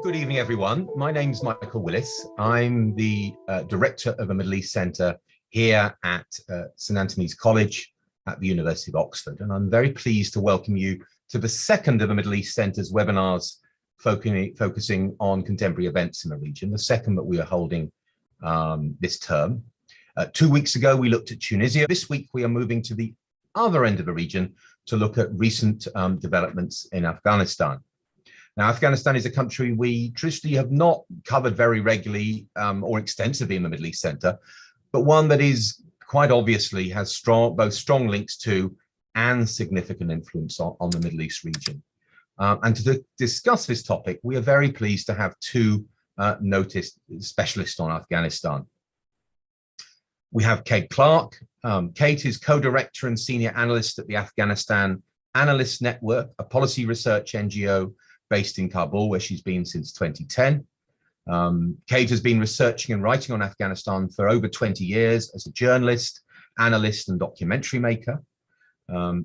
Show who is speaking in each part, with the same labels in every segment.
Speaker 1: Good evening, everyone. My name's Michael Willis. I'm the director of the Middle East Centre here at St Antony's College at the University of Oxford. And I'm very pleased to welcome you to the second of the Middle East Centre's webinars focusing on contemporary events in the region, the second that we are holding this term. 2 weeks ago, we looked at Tunisia. This week, we are moving to the other end of the region to look at recent developments in Afghanistan. Now, Afghanistan is a country we traditionally have not covered very regularly or extensively in the Middle East Centre, but one that is quite obviously has both strong links to and significant influence on the Middle East region. And to discuss this topic, we are very pleased to have two noticed specialists on Afghanistan. We have Kate Clark. Kate is co-director and senior analyst at the Afghanistan Analysts Network, a policy research NGO based in Kabul, where she's been since 2010. Kate has been researching and writing on Afghanistan for over 20 years as a journalist, analyst, and documentary maker.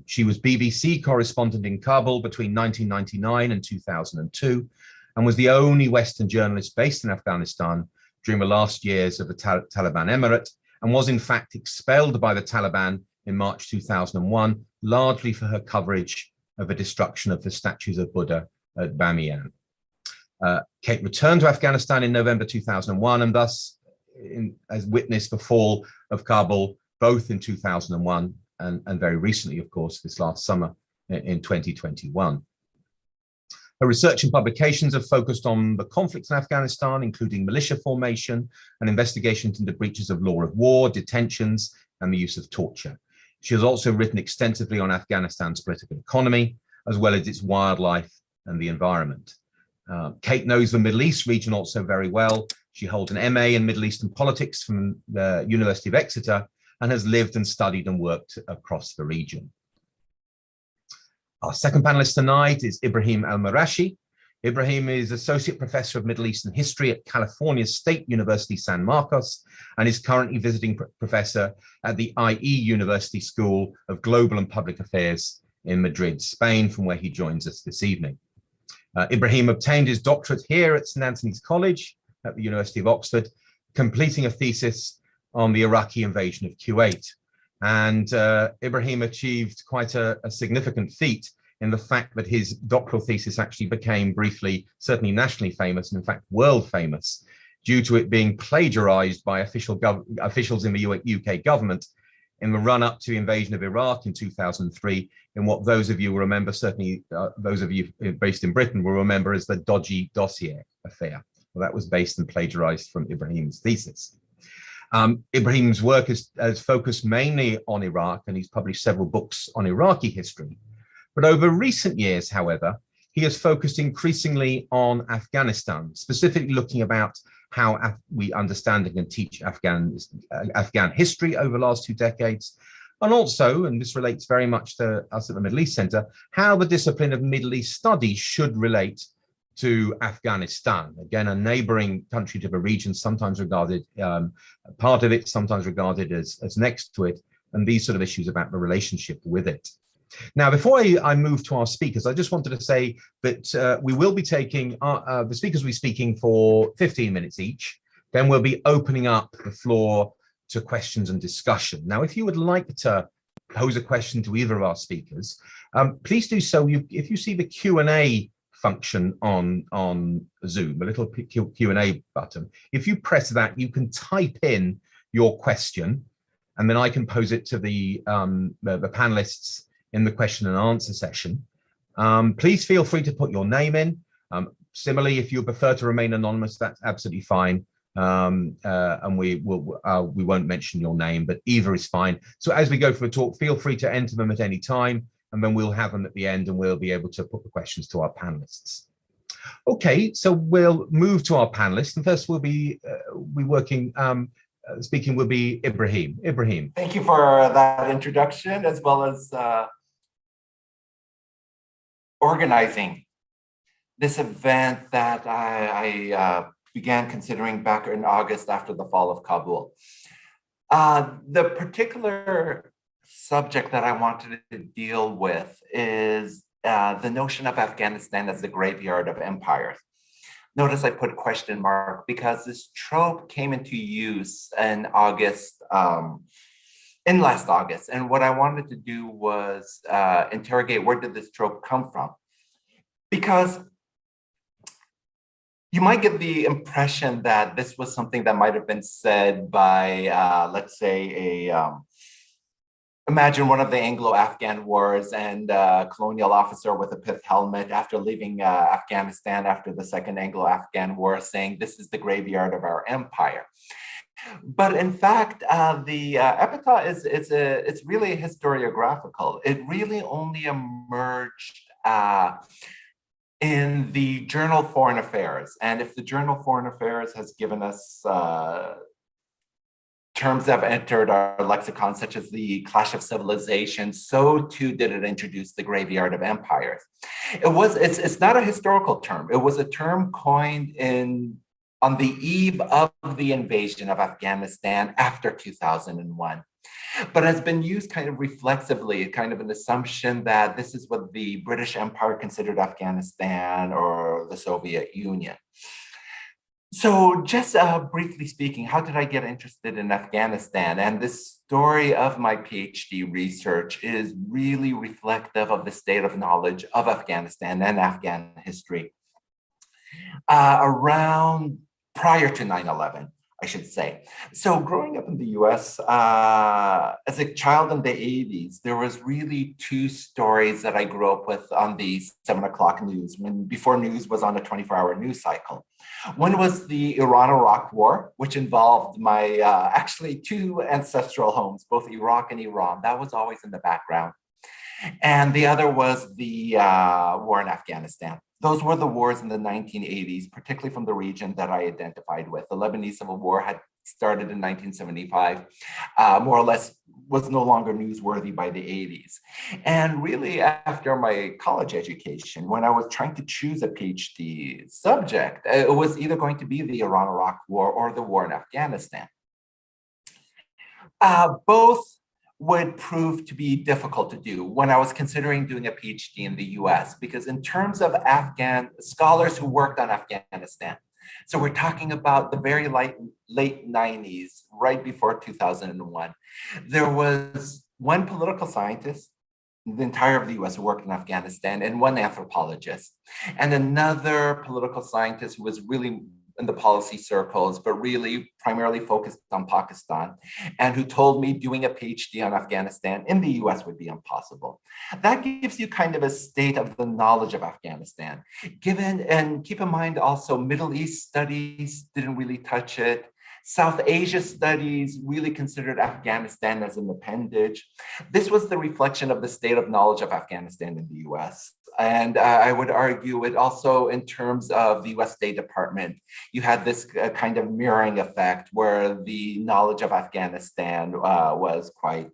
Speaker 1: She was BBC correspondent in Kabul between 1999 and 2002, and was the only Western journalist based in Afghanistan during the last years of the Taliban Emirate, and was in fact expelled by the Taliban in March 2001, largely for her coverage of the destruction of the statues of Buddha at Bamiyan. Kate returned to Afghanistan in November 2001 and thus has witnessed the fall of Kabul both in 2001 and very recently, of course, this last summer in 2021. Her research and publications have focused on the conflicts in Afghanistan, including militia formation and investigations into breaches of law of war, detentions, and the use of torture. She has also written extensively on Afghanistan's political economy, as well as its wildlife and the environment. Kate knows the Middle East region also very well. She holds an MA in Middle Eastern politics from the University of Exeter and has lived and studied and worked across the region. Our second panelist tonight is Ibrahim Al-Marashi. Ibrahim is Associate Professor of Middle Eastern History at California State University, San Marcos, and is currently visiting professor at the IE University School of Global and Public Affairs in Madrid, Spain, from where he joins us this evening. Ibrahim obtained his doctorate here at St Antony's College at the University of Oxford, completing a thesis on the Iraqi invasion of Kuwait. And Ibrahim achieved quite a significant feat in the fact that his doctoral thesis actually became briefly, certainly nationally famous, and in fact world famous, due to it being plagiarized by officials in the UK government in the run-up to the invasion of Iraq in 2003, in what those of you will remember, certainly those of you based in Britain will remember as the dodgy dossier affair. Well, that was based and plagiarized from Ibrahim's thesis. Ibrahim's work has focused mainly on Iraq, and he's published several books on Iraqi history. But over recent years, however, he has focused increasingly on Afghanistan, specifically looking about how we understand and can teach Afghan history over the last 2 decades. And also, and this relates very much to us at the Middle East Centre, how the discipline of Middle East studies should relate to Afghanistan. Again, a neighboring country to the region, sometimes regarded part of it, sometimes regarded as next to it, and these sort of issues about the relationship with it. Now, before I move to our speakers, I just wanted to say that we will be taking, the speakers will be speaking for 15 minutes each. Then we'll be opening up the floor to questions and discussion. Now, if you would like to pose a question to either of our speakers, please do so. If you see the Q&A function on Zoom, a little Q&A button, if you press that, you can type in your question, and then I can pose it to the panelists in the question and answer session. Please feel free to put your name in. Similarly, if you prefer to remain anonymous, that's absolutely fine. And we won't mention your name, but either is fine. So as we go through the talk, feel free to enter them at any time, and then we'll have them at the end, and we'll be able to put the questions to our panelists. Okay, so we'll move to our panelists, and first we'll be speaking will be Ibrahim. Ibrahim.
Speaker 2: Thank you for that introduction, as well as organizing this event that I began considering back in August after the fall of Kabul. The particular subject that I wanted to deal with is the notion of Afghanistan as the graveyard of empires. Notice I put question mark because this trope came into use in August, in last August. And what I wanted to do was interrogate where did this trope come from? Because you might get the impression that this was something that might have been said by, let's say, imagine one of the Anglo-Afghan wars and a colonial officer with a pith helmet after leaving Afghanistan after the Second Anglo-Afghan War saying, this is the graveyard of our empire. But in fact, the epithet it's really historiographical. It really only emerged in the Journal Foreign Affairs. And if the Journal Foreign Affairs has given us terms that have entered our lexicon, such as the clash of civilizations, so too did it introduce the graveyard of empires. It's not a historical term. It was a term coined on the eve of the invasion of Afghanistan after 2001. But has been used kind of reflexively, kind of an assumption that this is what the British Empire considered Afghanistan or the Soviet Union. So just briefly speaking, how did I get interested in Afghanistan? And this story of my PhD research is really reflective of the state of knowledge of Afghanistan and Afghan history around prior to 9/11. I should say. So growing up in the US, as a child in the 80s, there was really two stories that I grew up with on the 7 o'clock news, before news was on a 24-hour news cycle. One was the Iran-Iraq War, which involved my actually two ancestral homes, both Iraq and Iran. That was always in the background. And the other was the war in Afghanistan. Those were the wars in the 1980s, particularly from the region that I identified with. The Lebanese Civil War had started in 1975, more or less was no longer newsworthy by the 80s. And really after my college education, when I was trying to choose a PhD subject, it was either going to be the Iran-Iraq War or the war in Afghanistan. Both would prove to be difficult to do when I was considering doing a PhD in the US, because in terms of Afghan scholars who worked on Afghanistan, so we're talking about the very late 90s, right before 2001, there was one political scientist, the entire of the US who worked in Afghanistan, and one anthropologist, and another political scientist who was really in the policy circles, but really primarily focused on Pakistan, and who told me doing a PhD on Afghanistan in the US would be impossible. That gives you kind of a state of the knowledge of Afghanistan. Given, and keep in mind also, Middle East studies didn't really touch it. South Asia studies really considered Afghanistan as an appendage. This was the reflection of the state of knowledge of Afghanistan in the US. And I would argue it also in terms of the US State Department, you had this kind of mirroring effect where the knowledge of Afghanistan was quite,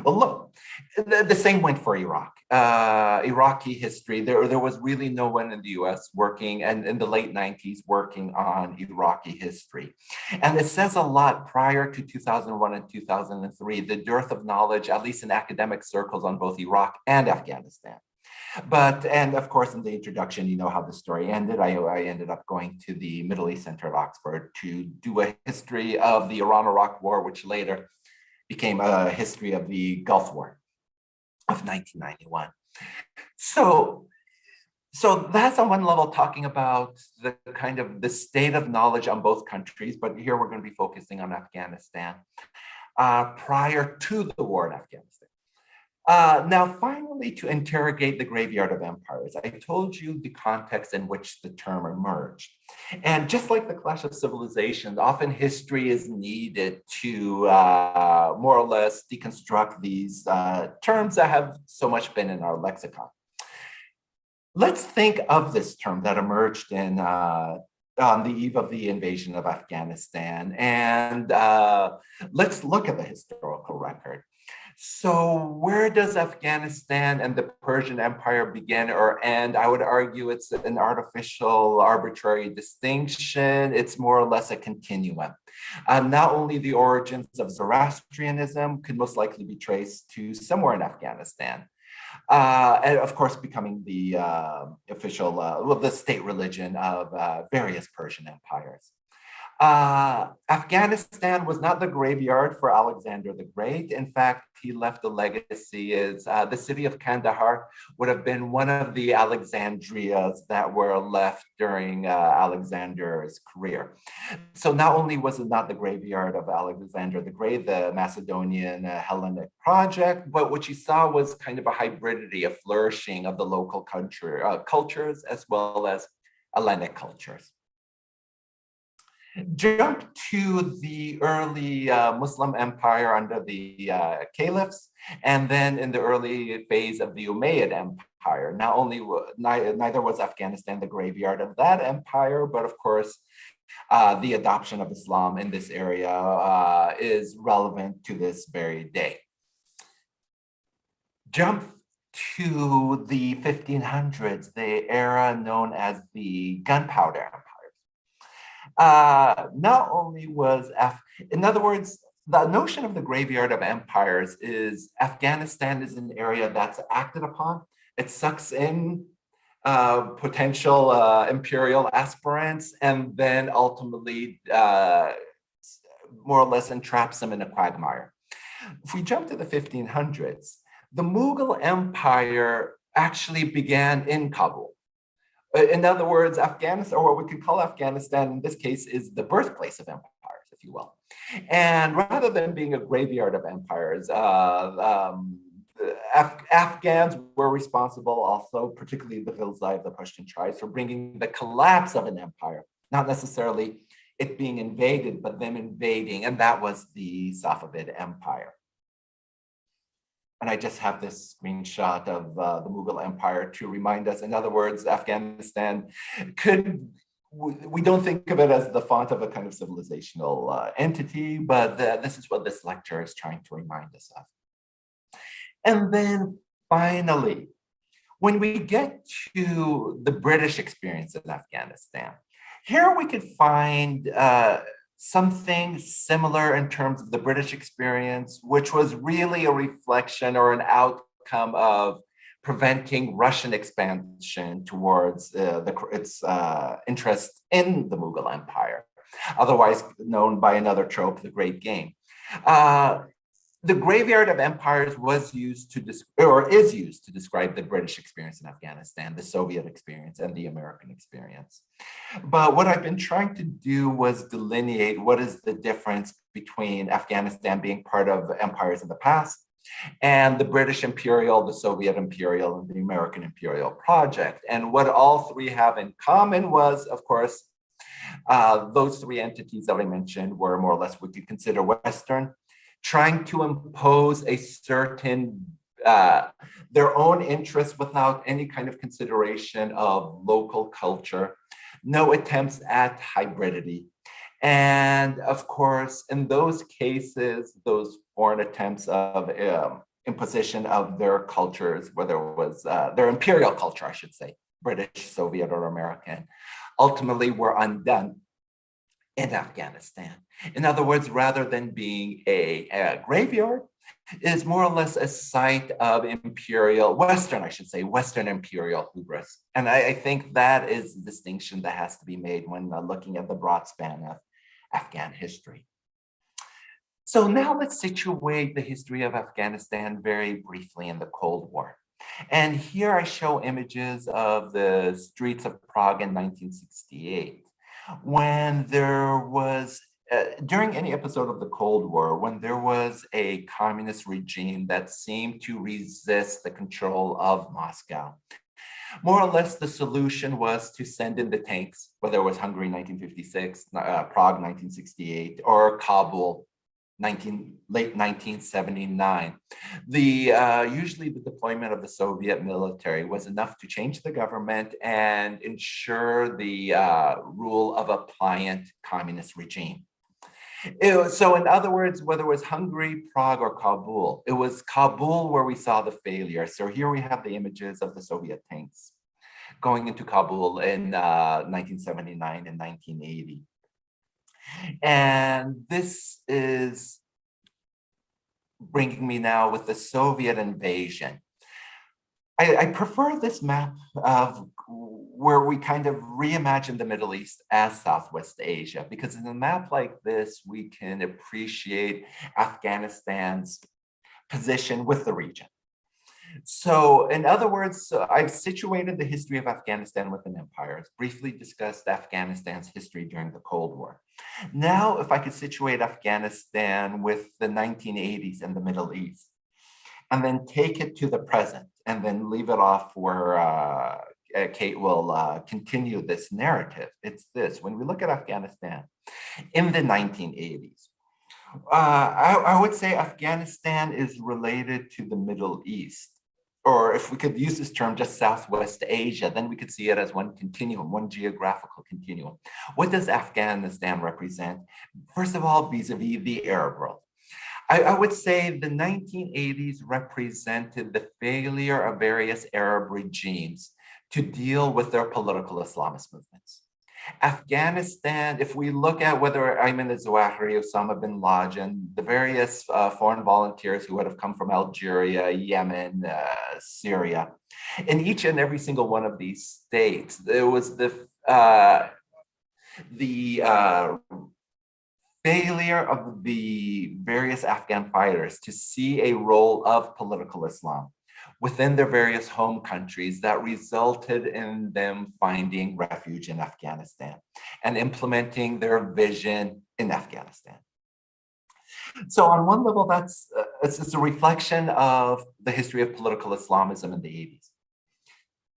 Speaker 2: well, look, the same went for Iraq. Iraqi history, there was really no one in the US working, and in the late 90s, working on Iraqi history. And it says a lot prior to 2001 and 2003, the dearth of knowledge, at least in academic circles, on both Iraq and Afghanistan. But, and of course, in the introduction, you know how the story ended. I ended up going to the Middle East Center at Oxford to do a history of the Iran-Iraq War, which later became a history of the Gulf War of 1991. So that's on one level talking about the kind of the state of knowledge on both countries, but here we're going to be focusing on Afghanistan prior to the war in Afghanistan. Now, finally, to interrogate the graveyard of empires, I told you the context in which the term emerged. And just like the clash of civilizations, often history is needed to more or less deconstruct these terms that have so much been in our lexicon. Let's think of this term that emerged in on the eve of the invasion of Afghanistan, and let's look at the historical record. So where does Afghanistan and the Persian Empire begin or end? I would argue it's an artificial, arbitrary distinction. It's more or less a continuum. Not only the origins of Zoroastrianism could most likely be traced to somewhere in Afghanistan, and of course becoming the official, the state religion of various Persian empires. Afghanistan was not the graveyard for Alexander the Great. In fact, he left a legacy as the city of Kandahar would have been one of the Alexandrias that were left during Alexander's career. So not only was it not the graveyard of Alexander the Great, the Macedonian Hellenic project, but what you saw was kind of a hybridity, a flourishing of the local cultures as well as Hellenic cultures. Jump to the early Muslim empire under the caliphs, and then in the early phase of the Umayyad Empire. Not only neither was Afghanistan the graveyard of that empire, but of course, the adoption of Islam in this area is relevant to this very day. Jump to the 1500s, the era known as the Gunpowder Empire. Not only was, in other words, the notion of the graveyard of empires is Afghanistan is an area that's acted upon. It sucks in potential imperial aspirants and then ultimately more or less entraps them in a quagmire. If we jump to the 1500s, the Mughal Empire actually began in Kabul. In other words, Afghanistan, or what we could call Afghanistan in this case, is the birthplace of empires, if you will. And rather than being a graveyard of empires, Afghans were responsible also, particularly the Ghilzai of the Pashtun tribes, for bringing the collapse of an empire, not necessarily it being invaded, but them invading, and that was the Safavid Empire. And I just have this screenshot of the Mughal Empire to remind us. In other words, Afghanistan we don't think of it as the font of a kind of civilizational entity, but this is what this lecture is trying to remind us of. And then finally, when we get to the British experience in Afghanistan, here we could find something similar in terms of the British experience, which was really a reflection or an outcome of preventing Russian expansion towards its interest in the Mughal Empire, otherwise known by another trope, the Great Game. The graveyard of empires was used to is used to describe the British experience in Afghanistan, the Soviet experience, and the American experience. But what I've been trying to do was delineate what is the difference between Afghanistan being part of empires in the past and the British imperial, the Soviet imperial, and the American imperial project. And what all three have in common was, of course, those three entities that I mentioned were more or less what you consider Western, trying to impose a certain, their own interests without any kind of consideration of local culture, no attempts at hybridity. And of course, in those cases, those foreign attempts of imposition of their cultures, whether it was their imperial culture, I should say, British, Soviet, or American, ultimately were undone in Afghanistan. In other words, rather than being a graveyard, it is more or less a site of imperial, Western, I should say, Western imperial hubris. And I think that is the distinction that has to be made when looking at the broad span of Afghan history. So now let's situate the history of Afghanistan very briefly in the Cold War. And here I show images of the streets of Prague in 1968. When there was, during any episode of the Cold War, when there was a communist regime that seemed to resist the control of Moscow, more or less the solution was to send in the tanks, whether it was Hungary 1956, Prague 1968, or Kabul late 1979. Usually the deployment of the Soviet military was enough to change the government and ensure the rule of a pliant communist regime. So in other words, whether it was Hungary, Prague, or Kabul, it was Kabul where we saw the failure. So here we have the images of the Soviet tanks going into Kabul in 1979 and 1980. And this is bringing me now with the Soviet invasion. I prefer this map of where we kind of reimagine the Middle East as Southwest Asia, because in a map like this, we can appreciate Afghanistan's position with the region. So in other words, I've situated the history of Afghanistan within empires, briefly discussed Afghanistan's history during the Cold War. Now, if I could situate Afghanistan with the 1980s in the Middle East, and then take it to the present, and then leave it off where Kate will continue this narrative. It's this: when we look at Afghanistan in the 1980s, I would say Afghanistan is related to the Middle East, or if we could use this term, just Southwest Asia, then we could see it as one continuum, one geographical continuum. What does Afghanistan represent? First of all, vis-a-vis the Arab world. I would say the 1980s represented the failure of various Arab regimes to deal with their political Islamist movements. Afghanistan, if we look at whether Ayman al-Zawahiri, Osama bin Laden, the various foreign volunteers who would have come from Algeria, Yemen, Syria, in each and every single one of these states, there was the failure of the various Afghan fighters to see a role of political Islam within their various home countries that resulted in them finding refuge in Afghanistan and implementing their vision in Afghanistan. So on one level, it's a reflection of the history of political Islamism in the 80s.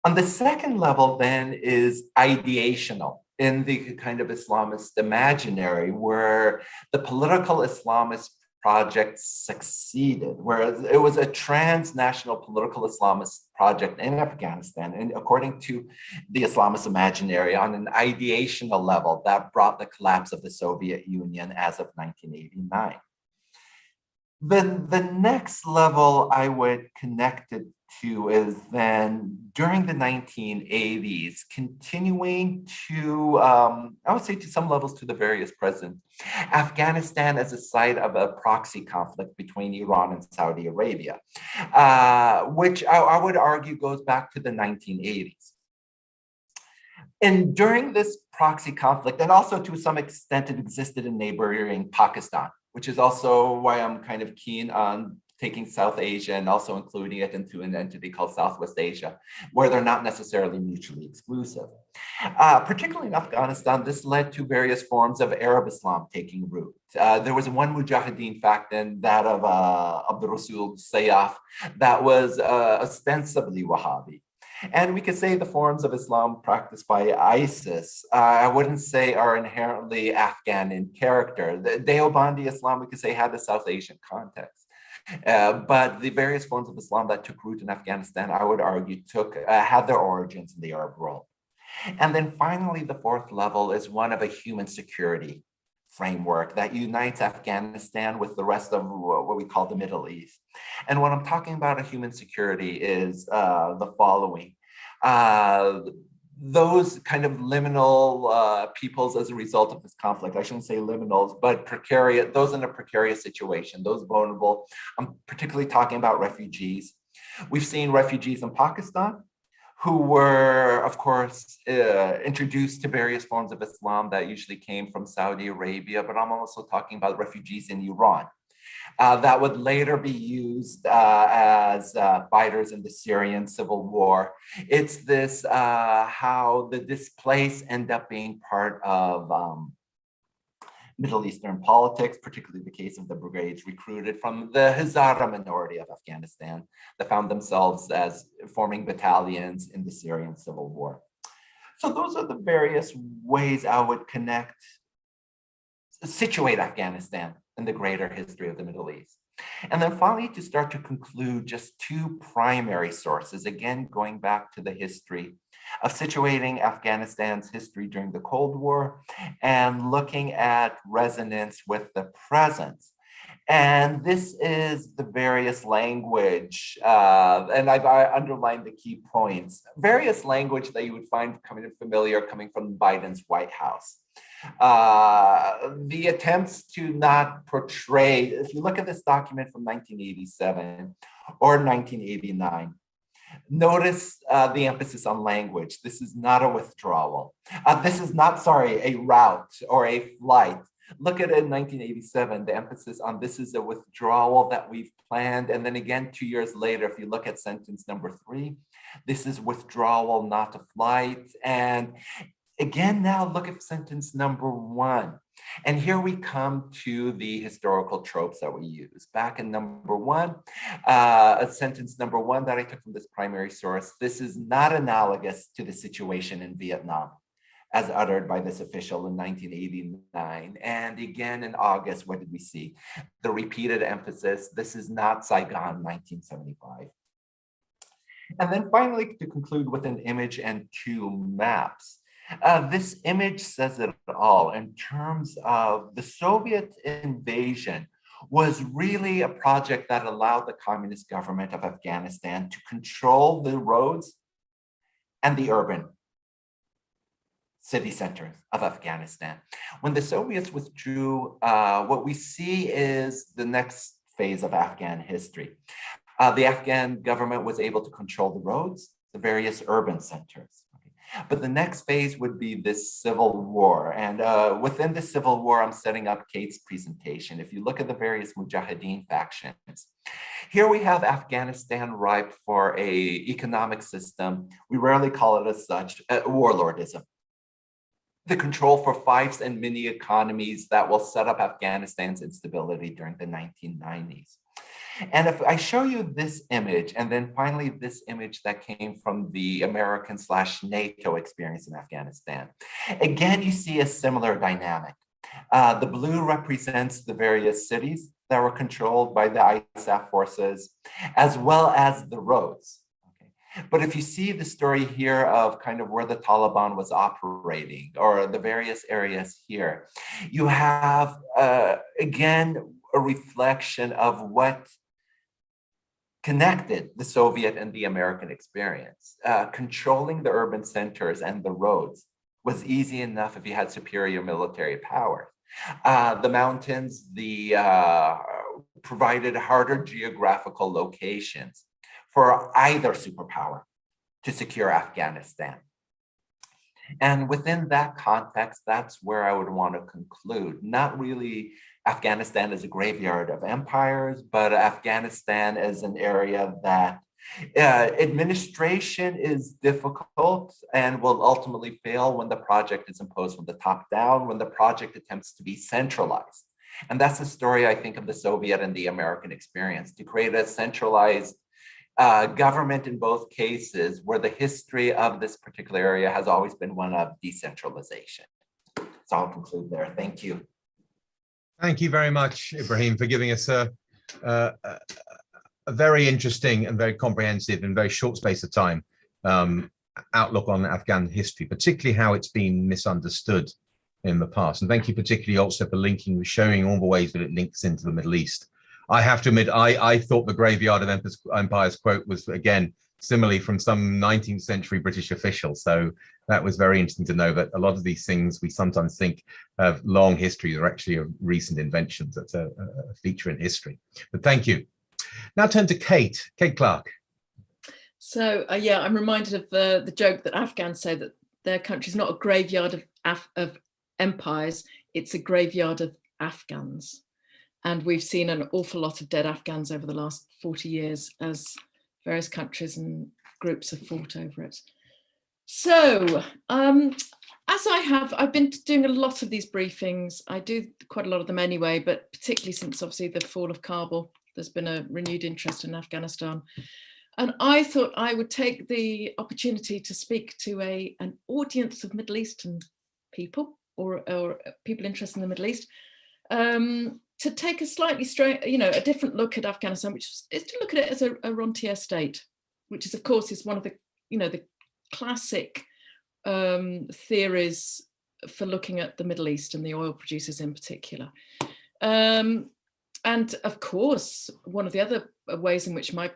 Speaker 2: On the second level then is ideational, in the kind of Islamist imaginary, where the political Islamist project succeeded, whereas it was a transnational political Islamist project in Afghanistan, and according to the Islamist imaginary, on an ideational level, that brought the collapse of the Soviet Union as of 1989. Then the next level I would connect it to is then during the 1980s, continuing to, I would say to some levels to the various present, Afghanistan as a site of a proxy conflict between Iran and Saudi Arabia, which I would argue goes back to the 1980s. And during this proxy conflict, and also to some extent it existed in neighboring Pakistan, which is also why I'm kind of keen on taking South Asia and also including it into an entity called Southwest Asia, where they're not necessarily mutually exclusive. Particularly in Afghanistan, this led to various forms of Arab Islam taking root. There was one Mujahideen faction, that of Abdul Rasul Sayyaf, that was ostensibly Wahhabi. And we could say the forms of Islam practiced by ISIS, I wouldn't say are inherently Afghan in character. The Deobandi Islam, we could say, had a South Asian context. But the various forms of Islam that took root in Afghanistan, I would argue, had their origins in the Arab world. And then finally, the fourth level is one of a human security framework that unites Afghanistan with the rest of what we call the Middle East. And when I'm talking about a human security is the following. Those kind of liminal peoples as a result of this conflict, I shouldn't say liminals, but precarious, those in a precarious situation, those vulnerable. I'm particularly talking about refugees. We've seen refugees in Pakistan who were, of course, introduced to various forms of Islam that usually came from Saudi Arabia, but I'm also talking about refugees in Iran that would later be used as fighters in the Syrian civil war. It's this, how the displaced end up being part of Middle Eastern politics, particularly the case of the brigades recruited from the Hazara minority of Afghanistan that found themselves as forming battalions in the Syrian civil war. So those are the various ways I would situate Afghanistan in the greater history of the Middle East. And then finally, to start to conclude, just two primary sources, again, going back to the history of situating Afghanistan's history during the Cold War and looking at resonance with the present. And this is the various language, and I've underlined the key points, various language that you would find coming from Biden's White House. The attempts to not portray, if you look at this document from 1987 or 1989, Notice the emphasis on language. This is not a withdrawal. This is not, sorry, a route or a flight. Look at it in 1987, the emphasis on this is a withdrawal that we've planned. And then again, 2 years later, if you look at sentence number 3, this is withdrawal, not a flight. And again, now look at sentence number 1. And here we come to the historical tropes that we use. Back in number 1, sentence number 1 that I took from this primary source, this is not analogous to the situation in Vietnam, as uttered by this official in 1989. And again, in August, what did we see? The repeated emphasis, this is not Saigon 1975. And then finally, to conclude with an image and 2 maps. This image says it all in terms of the Soviet invasion was really a project that allowed the communist government of Afghanistan to control the roads and the urban city centers of Afghanistan. When the Soviets withdrew, what we see is the next phase of Afghan history. The Afghan government was able to control the roads, the various urban centers. But the next phase would be this civil war. And within the civil war, I'm setting up Kate's presentation. If you look at the various Mujahideen factions, here we have Afghanistan ripe for a economic system. We rarely call it as such, warlordism. The control for fiefs and mini economies that will set up Afghanistan's instability during the 1990s. And if I show you this image, and then finally this image that came from the American/NATO experience in Afghanistan, again, you see a similar dynamic. The blue represents the various cities that were controlled by the ISAF forces, as well as the roads. But if you see the story here of kind of where the Taliban was operating, or the various areas here, you have, again, a reflection of what connected the Soviet and the American experience. Controlling the urban centers and the roads was easy enough if you had superior military power. The mountains, provided harder geographical locations for either superpower to secure Afghanistan. And within that context, that's where I would want to conclude. Not really Afghanistan as a graveyard of empires, but Afghanistan as an area that administration is difficult and will ultimately fail when the project is imposed from the top down, when the project attempts to be centralized. And that's the story, I think, of the Soviet and the American experience, to create a centralized government in both cases, where the history of this particular area has always been one of decentralization. So I'll conclude there. Thank you.
Speaker 1: Thank you very much, Ibrahim, for giving us a very interesting and very comprehensive and very short space of time outlook on Afghan history, particularly how it's been misunderstood in the past. And thank you particularly also for showing all the ways that it links into the Middle East. I have to admit, I thought the graveyard of empires quote was, again, similarly from some 19th century British official. So that was very interesting to know that a lot of these things we sometimes think have long histories are actually recent inventions. That's a feature in history. But thank you. Now turn to Kate Clark.
Speaker 3: So yeah, I'm reminded of the joke that Afghans say that their country is not a graveyard of empires, it's a graveyard of Afghans. And we've seen an awful lot of dead Afghans over the last 40 years as various countries and groups have fought over it. So I've been doing a lot of these briefings. I do quite a lot of them anyway, but particularly since obviously the fall of Kabul, there's been a renewed interest in Afghanistan. And I thought I would take the opportunity to speak to an audience of Middle Eastern people or people interested in the Middle East, to take a slightly a different look at Afghanistan, which is to look at it as a rentier state, which is, of course, is one of the, the classic theories for looking at the Middle East and the oil producers in particular. And of course, one of the other ways in which my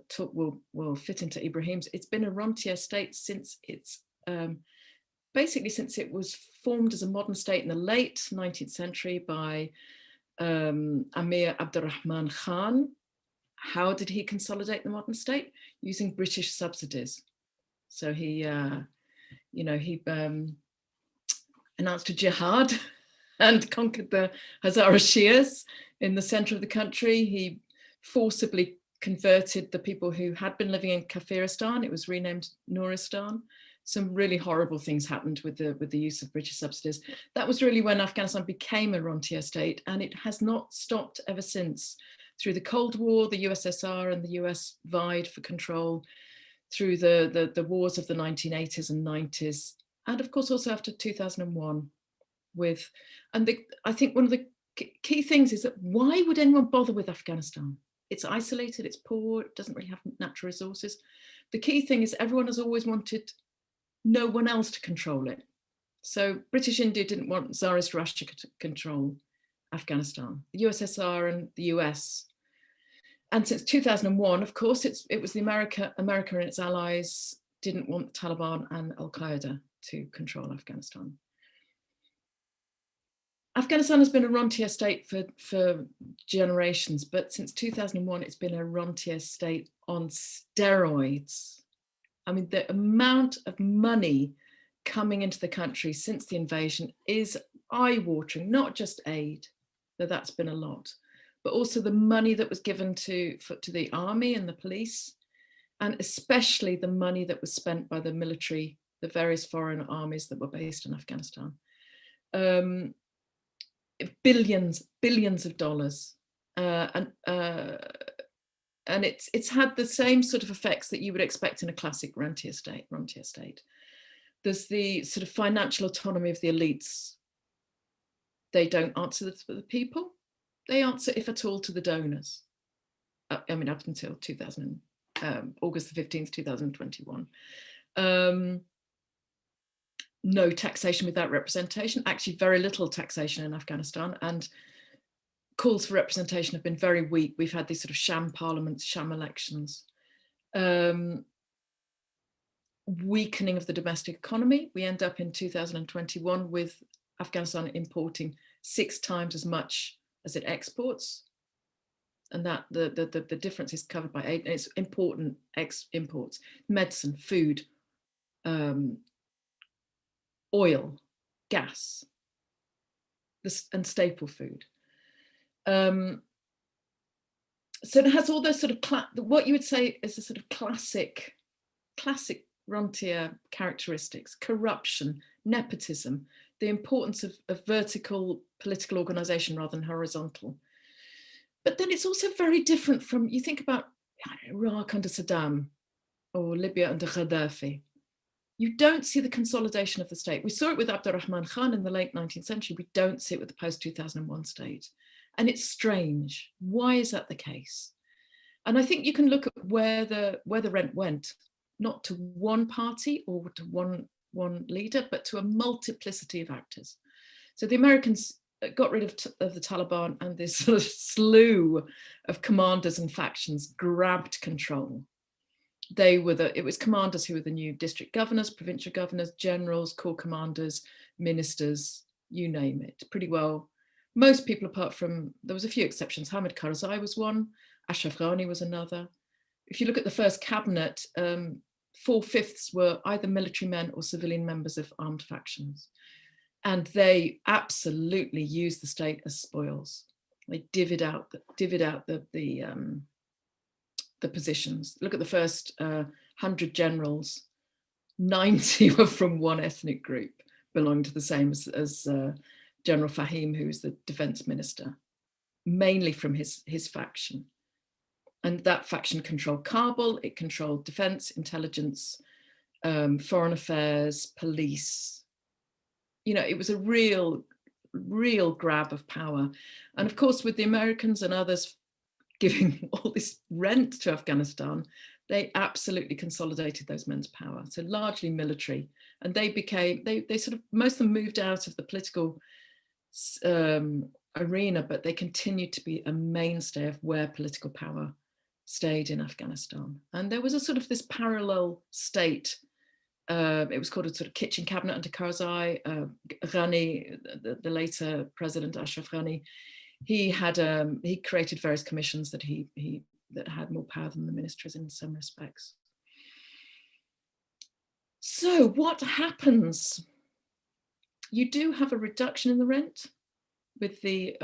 Speaker 3: talk will fit into Ibrahim's, it's been a rentier state since it's basically since it was formed as a modern state in the late 19th century by Amir Abdurrahman Khan, how did he consolidate the modern state? Using British subsidies. So he, he announced a jihad and conquered the Hazara Shias in the center of the country. He forcibly converted the people who had been living in Kafiristan. It was renamed Nuristan. Some really horrible things happened with the use of British subsidies. That was really when Afghanistan became a rentier state, and it has not stopped ever since. Through the Cold War, the USSR and the US vied for control, through the wars of the 1980s and 90s, and of course also after 2001 I think one of the key things is that why would anyone bother with Afghanistan? It's isolated, it's poor, it doesn't really have natural resources. The key thing is everyone has always wanted no one else to control it. So British India didn't want Tsarist Russia to control Afghanistan, the USSR and the US. And since 2001, of course, it was the America and its allies didn't want the Taliban and Al-Qaeda to control Afghanistan. Afghanistan has been a rentier state for generations, but since 2001, it's been a rentier state on steroids. I mean, the amount of money coming into the country since the invasion is eye-watering, not just aid, though that's been a lot, but also the money that was given to the army and the police, and especially the money that was spent by the military, the various foreign armies that were based in Afghanistan. Billions of dollars. And it's had the same sort of effects that you would expect in a classic rentier state. There's the sort of financial autonomy of the elites. They don't answer to the people. They answer, if at all, to the donors. I mean, up until August the 15th, 2021. No taxation without representation, actually very little taxation in Afghanistan, and calls for representation have been very weak. We've had these sort of sham parliaments, sham elections. Weakening of the domestic economy. We end up in 2021 with Afghanistan importing 6 times as much as it exports. And that the difference is covered by aid. And it's important imports, medicine, food, oil, gas, and staple food. So it has all those sort of, what you would say is a sort of classic rentier characteristics: corruption, nepotism, the importance of vertical political organization rather than horizontal. But then it's also very different from, you think about Iraq under Saddam or Libya under Gaddafi. You don't see the consolidation of the state. We saw it with Abdurrahman Khan in the late 19th century. We don't see it with the post-2001 state. And it's strange. Why is that the case? And I think you can look at where the rent went, not to one party or to one leader, but to a multiplicity of actors. So the Americans got rid of the Taliban, and this sort of slew of commanders and factions grabbed control. It was commanders who were the new district governors, provincial governors, generals, corps commanders, ministers, you name it. Pretty well, most people, apart from, there was a few exceptions. Hamid Karzai was one, Ashraf Ghani was another. If you look at the first cabinet, 4/5 were either military men or civilian members of armed factions. And they absolutely used the state as spoils. They divvied out the positions. Look at the first 100 generals, 90 were from one ethnic group, belonging to the same as General Fahim, who's the defense minister, mainly from his faction. And that faction controlled Kabul, it controlled defense, intelligence, foreign affairs, police. You know, it was a real grab of power. And of course, with the Americans and others giving all this rent to Afghanistan, they absolutely consolidated those men's power. So largely military. And they sort of, most of them moved out of the political arena, but they continued to be a mainstay of where political power stayed in Afghanistan. And there was a sort of this parallel state. It was called a sort of kitchen cabinet under Karzai. Ghani, the later president, Ashraf Ghani, he created various commissions that he that had more power than the ministries in some respects. So what happens? You do have a reduction in the rent with the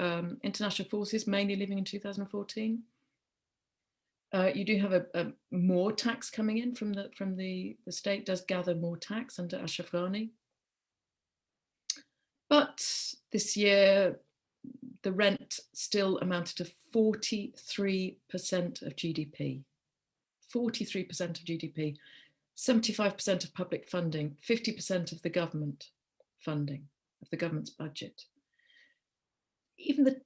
Speaker 3: international forces mainly leaving in 2014. You do have a more tax coming in from the state does gather more tax under Ashraf Ghani. But this year, the rent still amounted to 43% of GDP. 43% of GDP, 75% of public funding, 50% of the government funding, of the government's budget. Even the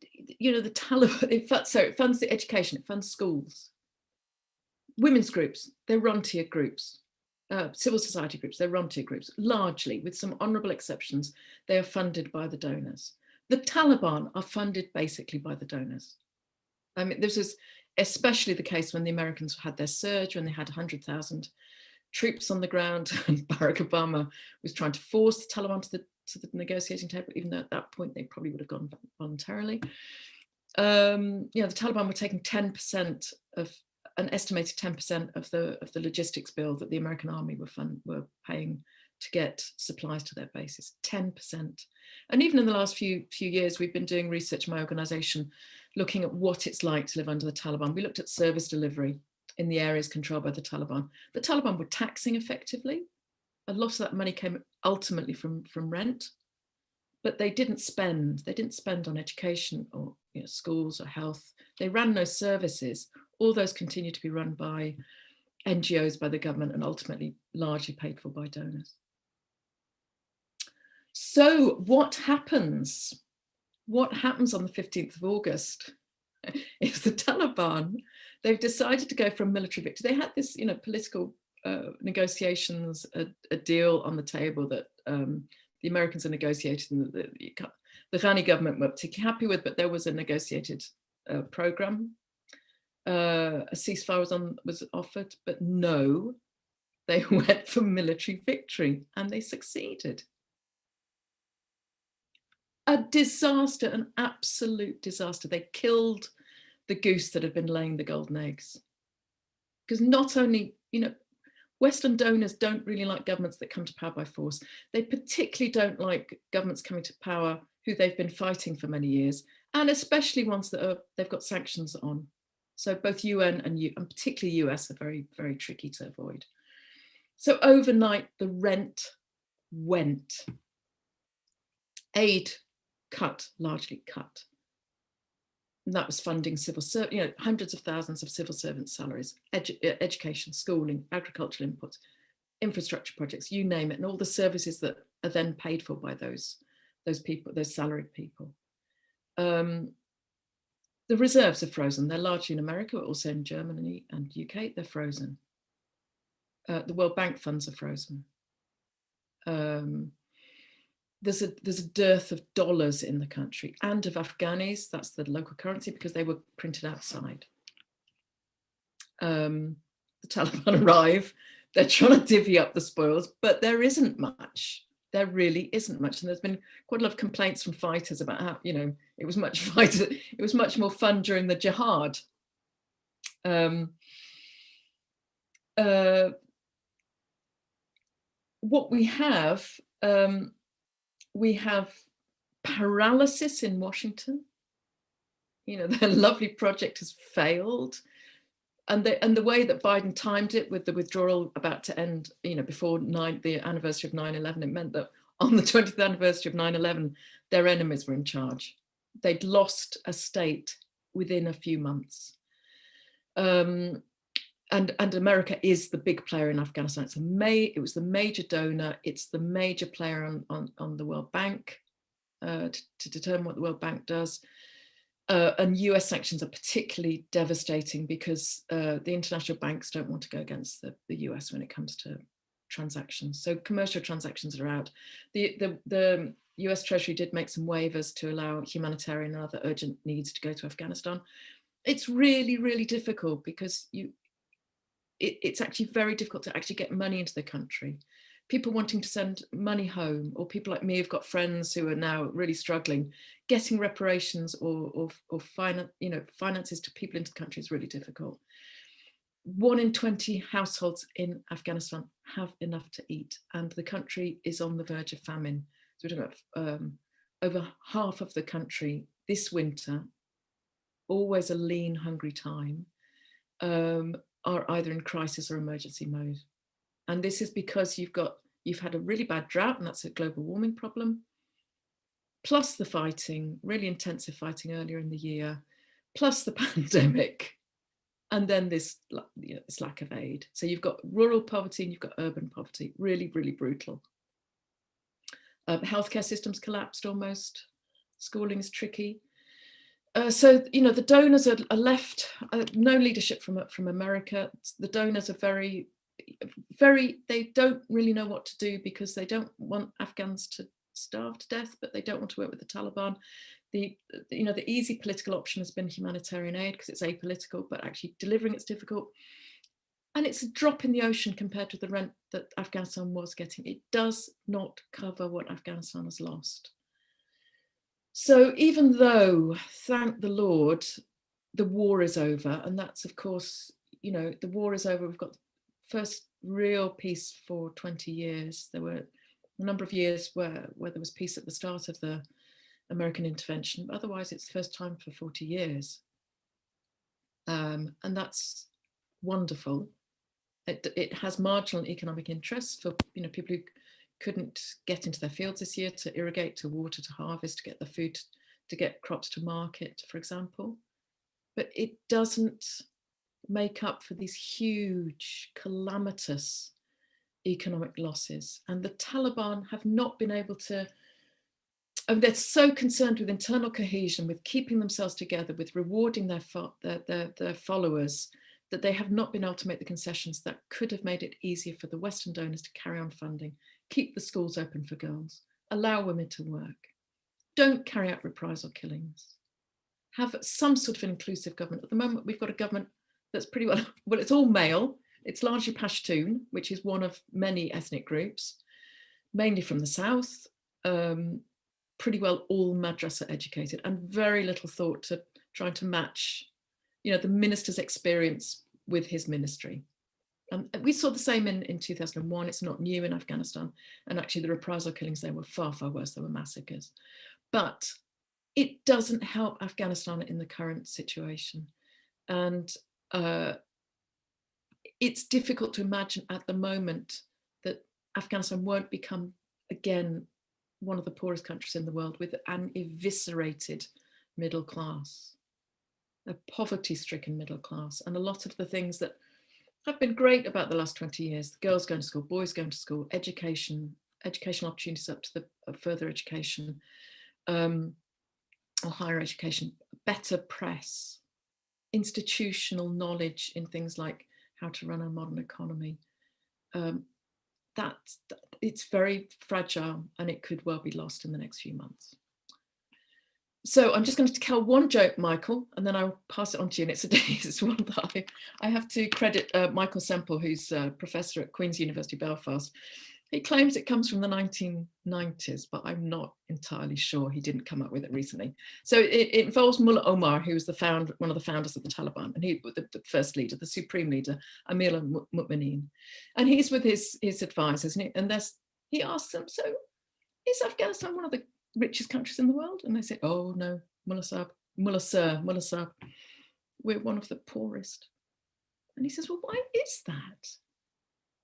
Speaker 3: Taliban, it funds the education, it funds schools. Women's groups, they're rentier groups. Civil society groups, they're rentier groups. Largely, with some honourable exceptions, they are funded by the donors. The Taliban are funded basically by the donors. I mean, this was especially the case when the Americans had their surge, when they had 100,000 troops on the ground, and Barack Obama was trying to force the Taliban to the negotiating table, even though at that point they probably would have gone voluntarily. The Taliban were taking 10% of an estimated 10% of the logistics bill that the American army were paying to get supplies to their bases, 10%. And even in the last few years, we've been doing research in my organization, looking at what it's like to live under the Taliban. We looked at service delivery in the areas controlled by the Taliban. The Taliban were taxing effectively. A lot of that money came ultimately from rent, but they didn't spend. They didn't spend on education or schools or health. They ran no services. All those continue to be run by NGOs, by the government, and ultimately largely paid for by donors. So what happens? What happens on the 15th of August is the Taliban, they've decided to go for a military victory. They had this, political negotiations, a deal on the table that the Americans are negotiating, the Ghani government weren't particularly happy with, but there was a negotiated program. A ceasefire was offered, but no, they went for military victory and they succeeded. A disaster, an absolute disaster. They killed the goose that had been laying the golden eggs. Because not only, Western donors don't really like governments that come to power by force. They particularly don't like governments coming to power who they've been fighting for many years, and especially ones that they've got sanctions on. So both UN and particularly US are very, very tricky to avoid. So overnight, the rent went. Aid largely cut. And that was funding civil service, hundreds of thousands of civil servants' salaries, education, schooling, agricultural inputs, infrastructure projects, you name it, and all the services that are then paid for by those people, those salaried people. The reserves are frozen. They're largely in America, but also in Germany and UK, they're frozen. The World Bank funds are frozen. There's a dearth of dollars in the country and of Afghanis, that's the local currency, because they were printed outside. The Taliban arrive, they're trying to divvy up the spoils, but there isn't much. There really isn't much. And there's been quite a lot of complaints from fighters about how, it was much more fun during the jihad. What we have paralysis in Washington. Their lovely project has failed. And the way that Biden timed it with the withdrawal about to end, before the anniversary of 9/11, it meant that on the 20th anniversary of 9/11, their enemies were in charge. They'd lost a state within a few months. And America is the big player in Afghanistan. It was the major donor. It's the major player on the World Bank to determine what the World Bank does. And US sanctions are particularly devastating because the international banks don't want to go against the US when it comes to transactions. So commercial transactions are out. The US Treasury did make some waivers to allow humanitarian and other urgent needs to go to Afghanistan. It's really, really difficult because it's actually very difficult to actually get money into the country. People wanting to send money home, or people like me who've got friends who are now really struggling, getting reparations or finances to people into the country is really difficult. 1 in 20 households in Afghanistan have enough to eat, and the country is on the verge of famine. So we're talking about over half of the country this winter, always a lean, hungry time, are either in crisis or emergency mode. And this is because you've had a really bad drought, and that's a global warming problem, plus the fighting, really intensive fighting earlier in the year, plus the pandemic, and then this lack of aid. So you've got rural poverty and you've got urban poverty, really, really brutal. Healthcare systems collapsed almost. Schooling is tricky. So, the donors are left, no leadership from America. The donors are very, they don't really know what to do, because they don't want Afghans to starve to death, but they don't want to work with the Taliban. The easy political option has been humanitarian aid, because it's apolitical, but actually delivering it's difficult. And it's a drop in the ocean compared to the rent that Afghanistan was getting. It does not cover what Afghanistan has lost. So even though, thank the Lord, the war is over, and that's, of course, the war is over. We've got the first real peace for 20 years. There were a number of years where there was peace at the start of the American intervention, but otherwise it's the first time for 40 years. And that's wonderful. It has marginal economic interests for people who couldn't get into their fields this year to irrigate, to water, to harvest, to get the food, to get crops to market, for example. But it doesn't make up for these huge, calamitous economic losses. And the Taliban have not been able to, they're so concerned with internal cohesion, with keeping themselves together, with rewarding their followers, that they have not been able to make the concessions that could have made it easier for the Western donors to carry on funding, keep the schools open for girls, allow women to work, don't carry out reprisal killings, have some sort of an inclusive government. At the moment, we've got a government that's pretty well, it's all male. It's largely Pashtun, which is one of many ethnic groups, mainly from the south, pretty well all madrasa educated, and very little thought to trying to match the minister's experience with his ministry. We saw the same in 2001. It's not new in Afghanistan. And actually the reprisal killings there were far, far worse. They were massacres. But it doesn't help Afghanistan in the current situation. And it's difficult to imagine at the moment that Afghanistan won't become, again, one of the poorest countries in the world, with an eviscerated middle class, a poverty-stricken middle class. And a lot of the things that have been great about the last 20 years, the girls going to school, boys going to school, educational opportunities up to the further education, or higher education, better press, institutional knowledge in things like how to run a modern economy. It's very fragile, and it could well be lost in the next few months. So I'm just going to tell one joke, Michael, and then I'll pass it on to you. And it's one that I have to credit Michael Semple, who's a professor at Queen's University Belfast. He claims it comes from the 1990s, but I'm not entirely sure. He didn't come up with it recently. So it involves Mullah Omar, who was one of the founders of the Taliban, and he was the first leader, the supreme leader, Amir al-Mu'mineen. And he's with his advisors, and he asks them, so is Afghanistan one of the richest countries in the world? And they say, oh no, Mullah Sahib, we're one of the poorest. And he says, well, why is that?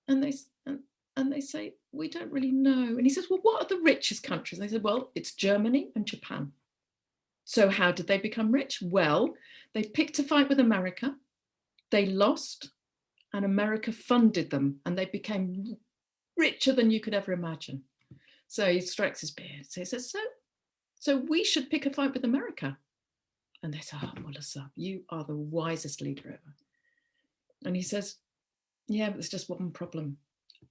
Speaker 3: And they say, we don't really know. And he says, well, what are the richest countries? And they said, well, it's Germany and Japan. So how did they become rich? Well, they picked a fight with America, they lost, and America funded them, and they became richer than you could ever imagine. So he strikes his beard. So he says, so we should pick a fight with America. And they say, oh, Mullah Sahib, you are the wisest leader ever. And he says, yeah, but there's just one problem.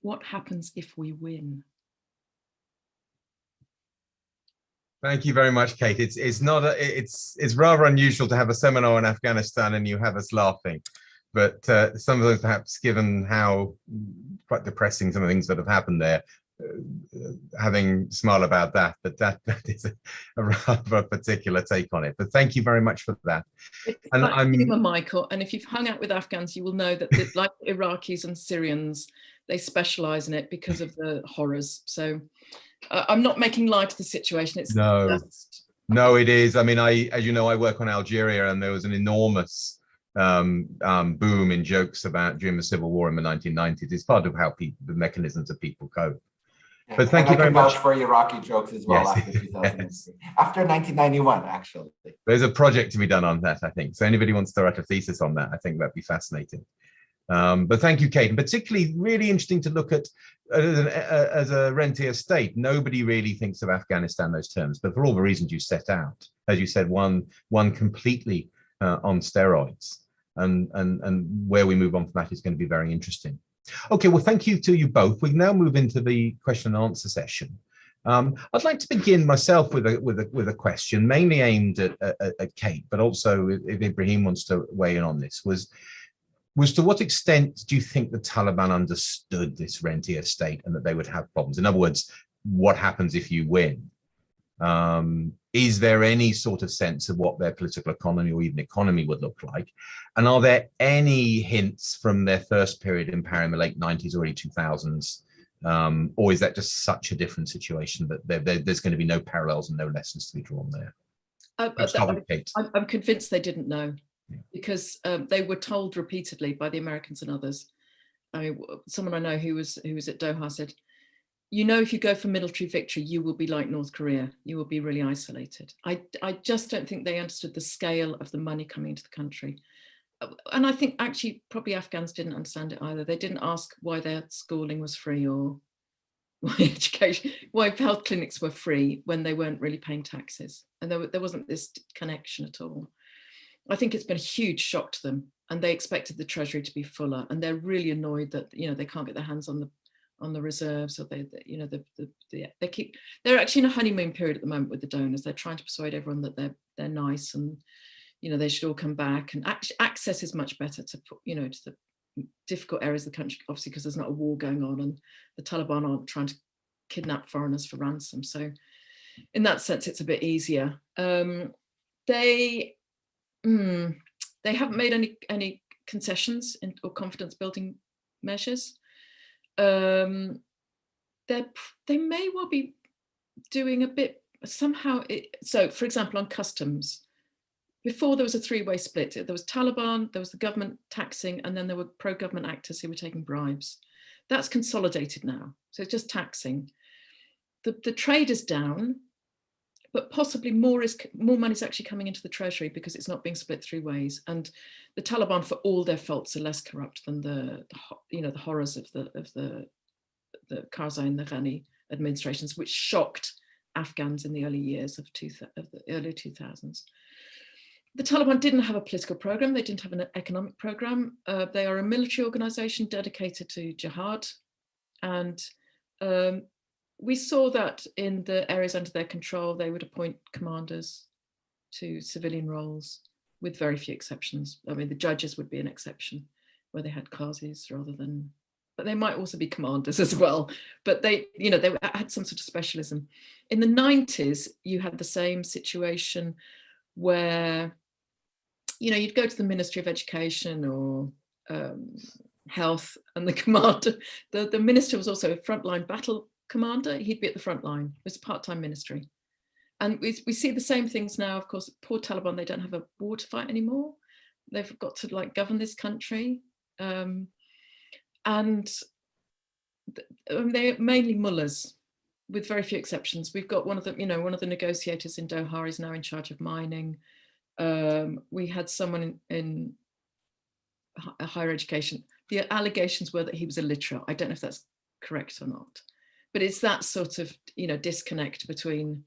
Speaker 3: What happens if we win?
Speaker 1: Thank you very much, Kate. It's rather unusual to have a seminar on Afghanistan and you have us laughing, but sometimes perhaps given how quite depressing some of the things that have happened there, having smile about that, but that is a rather particular take on it. But thank you very much for that.
Speaker 3: It's
Speaker 1: And
Speaker 3: like
Speaker 1: I'm
Speaker 3: humor, Michael, and if you've hung out with Afghans, you will know that like Iraqis and Syrians, they specialize in it because of the horrors. So I'm not making light of the situation. It's
Speaker 1: no, it is. I mean, as you know, I work on Algeria, and there was an enormous boom in jokes about during the civil war in the 1990s. It's part of how the mechanisms of people cope.
Speaker 2: Yeah,
Speaker 1: but thank you very much.
Speaker 2: I can vouch for Iraqi jokes as well.
Speaker 1: Yes.
Speaker 2: After 2003, after 1991, actually.
Speaker 1: There's a project to be done on that, I think. So anybody wants to write a thesis on that, I think that'd be fascinating. But thank you, Kate. And particularly really interesting to look at as a rentier state. Nobody really thinks of Afghanistan in those terms, but for all the reasons you set out, as you said, one completely on steroids, and where we move on from that is going to be very interesting. Okay, well, thank you to you both. We now move into the question and answer session. I'd like to begin myself with a question, mainly aimed at Kate, but also if Ibrahim wants to weigh in on this, was to what extent do you think the Taliban understood this rentier state and that they would have problems? In other words, what happens if you win? Is there any sort of sense of what their political economy or even economy would look like? And are there any hints from their first period in power in the late 90s, early 2000s? Or is that just such a different situation that there's going to be no parallels and no lessons to be drawn there?
Speaker 3: I'm convinced they didn't know, because they were told repeatedly by the Americans and others. I mean, someone I know who was at Doha said, you know, if you go for military victory, you will be like North Korea. You will be really isolated. I just don't think they understood the scale of the money coming into the country. And I think actually probably Afghans didn't understand it either. They didn't ask why their schooling was free or why education, why health clinics were free when they weren't really paying taxes. And there wasn't this connection at all. I think it's been a huge shock to them, and they expected the treasury to be fuller, and they're really annoyed that, you know, they can't get their hands on the reserves, or they're actually in a honeymoon period at the moment with the donors. They're trying to persuade everyone that they're nice and, you know, they should all come back, and access is much better to put, you know, to the difficult areas of the country, obviously because there's not a war going on and the Taliban aren't trying to kidnap foreigners for ransom. So in that sense, it's a bit easier. They haven't made any concessions or confidence building measures. They may well be doing a bit somehow. So, for example, on customs, before there was a three-way split. There was Taliban, there was the government taxing, and then there were pro-government actors who were taking bribes. That's consolidated now. So it's just taxing. The trade is down, but possibly more money is actually coming into the treasury because it's not being split three ways. And the Taliban, for all their faults, are less corrupt than the horrors of the Karzai and the Ghani administrations, which shocked Afghans in the early years of the early 2000s. The Taliban didn't have a political program. They didn't have an economic program. They are a military organization dedicated to jihad. And we saw that in the areas under their control, they would appoint commanders to civilian roles with very few exceptions. I mean, the judges would be an exception where they had qazis rather than, but they might also be commanders as well. But they had some sort of specialism. In the 90s, you had the same situation where, you know, you'd go to the Ministry of Education or Health, and the commander, the minister was also a frontline battle commander. He'd be at the front line. It was a part-time ministry. And we see the same things now. Of course, poor Taliban, they don't have a war to fight anymore. They've got to like govern this country. And they're mainly mullahs with very few exceptions. We've got one of the negotiators in Doha is now in charge of mining. We had someone in higher education. The allegations were that he was illiterate. I don't know if that's correct or not, but it's that sort of, you know, disconnect between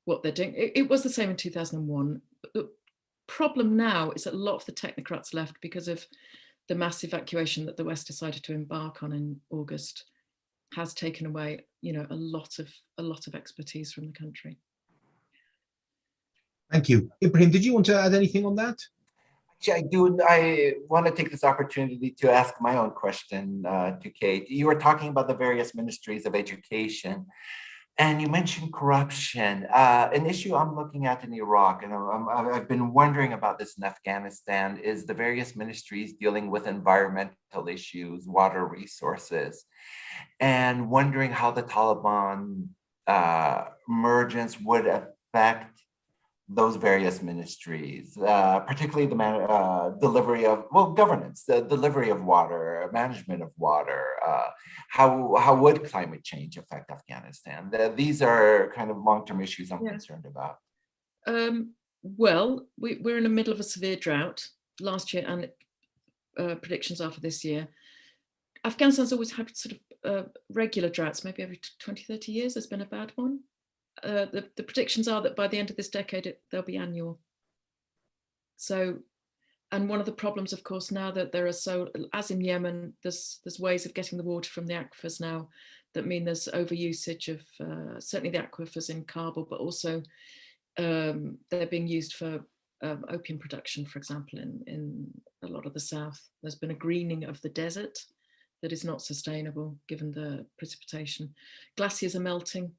Speaker 3: what they're doing. It was the same in 2001. But the problem now is that a lot of the technocrats left because of the mass evacuation that the West decided to embark on in August has taken away, you know, a lot of expertise from the country.
Speaker 1: Thank you. Ibrahim, did you want to add anything on that?
Speaker 2: Actually, I want to take this opportunity to ask my own question to Kate. You were talking about the various ministries of education, and you mentioned corruption, an issue I'm looking at in Iraq, and I've been wondering about this in Afghanistan, is the various ministries dealing with environmental issues, water resources, and wondering how the Taliban emergence would affect those various ministries, particularly the delivery of, governance, the delivery of water, management of water. How would climate change affect Afghanistan? These are kind of long-term issues I'm concerned about.
Speaker 3: Well, we're in the middle of a severe drought last year, and predictions are for this year. Afghanistan's always had sort of regular droughts, maybe every 20, 30 years there's been a bad one. The predictions are that by the end of this decade, they'll be annual. So, and one of the problems, of course, now that there are as in Yemen, there's ways of getting the water from the aquifers now that mean there's overusage of certainly the aquifers in Kabul, but also they're being used for opium production, for example, in a lot of the south. There's been a greening of the desert that is not sustainable given the precipitation. Glaciers are melting,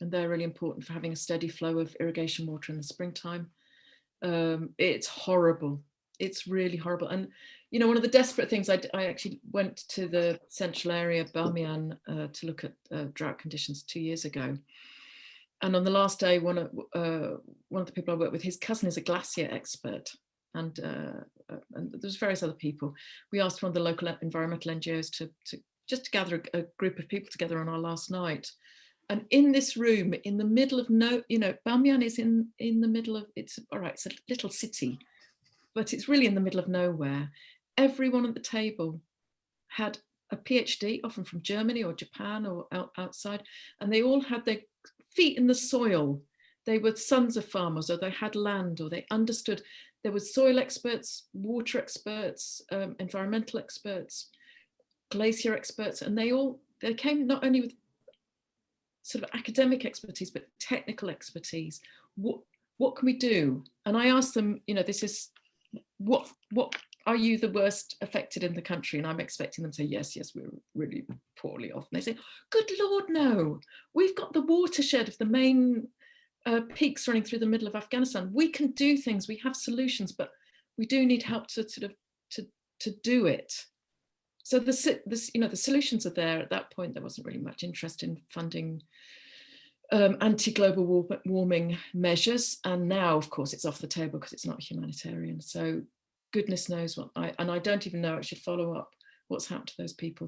Speaker 3: and they're really important for having a steady flow of irrigation water in the springtime. It's horrible. It's really horrible. And, you know, one of the desperate things, I actually went to the central area of Bamiyan to look at drought conditions 2 years ago. And on the last day, one of the people I work with, his cousin is a glacier expert. And there's various other people. We asked one of the local environmental NGOs to gather a group of people together on our last night. And in this room, in the middle of Bamiyan is in the middle of, it's a little city, but it's really in the middle of nowhere. Everyone at the table had a PhD, often from Germany or Japan or outside, and they all had their feet in the soil. They were sons of farmers, or they had land, or they understood. There were soil experts, water experts, environmental experts, glacier experts, and they came not only with sort of academic expertise, but technical expertise. What can we do? And I asked them, you know, this is, what are you the worst affected in the country? And I'm expecting them to say, yes, we're really poorly off. And they say, good Lord, no. We've got the watershed of the main peaks running through the middle of Afghanistan. We can do things, we have solutions, but we do need help to sort of to do it. So the solutions are there. At that point, there wasn't really much interest in funding anti-global warming measures. And now, of course, it's off the table because it's not humanitarian. So goodness knows what, and I don't even know, I should follow up what's happened to those people,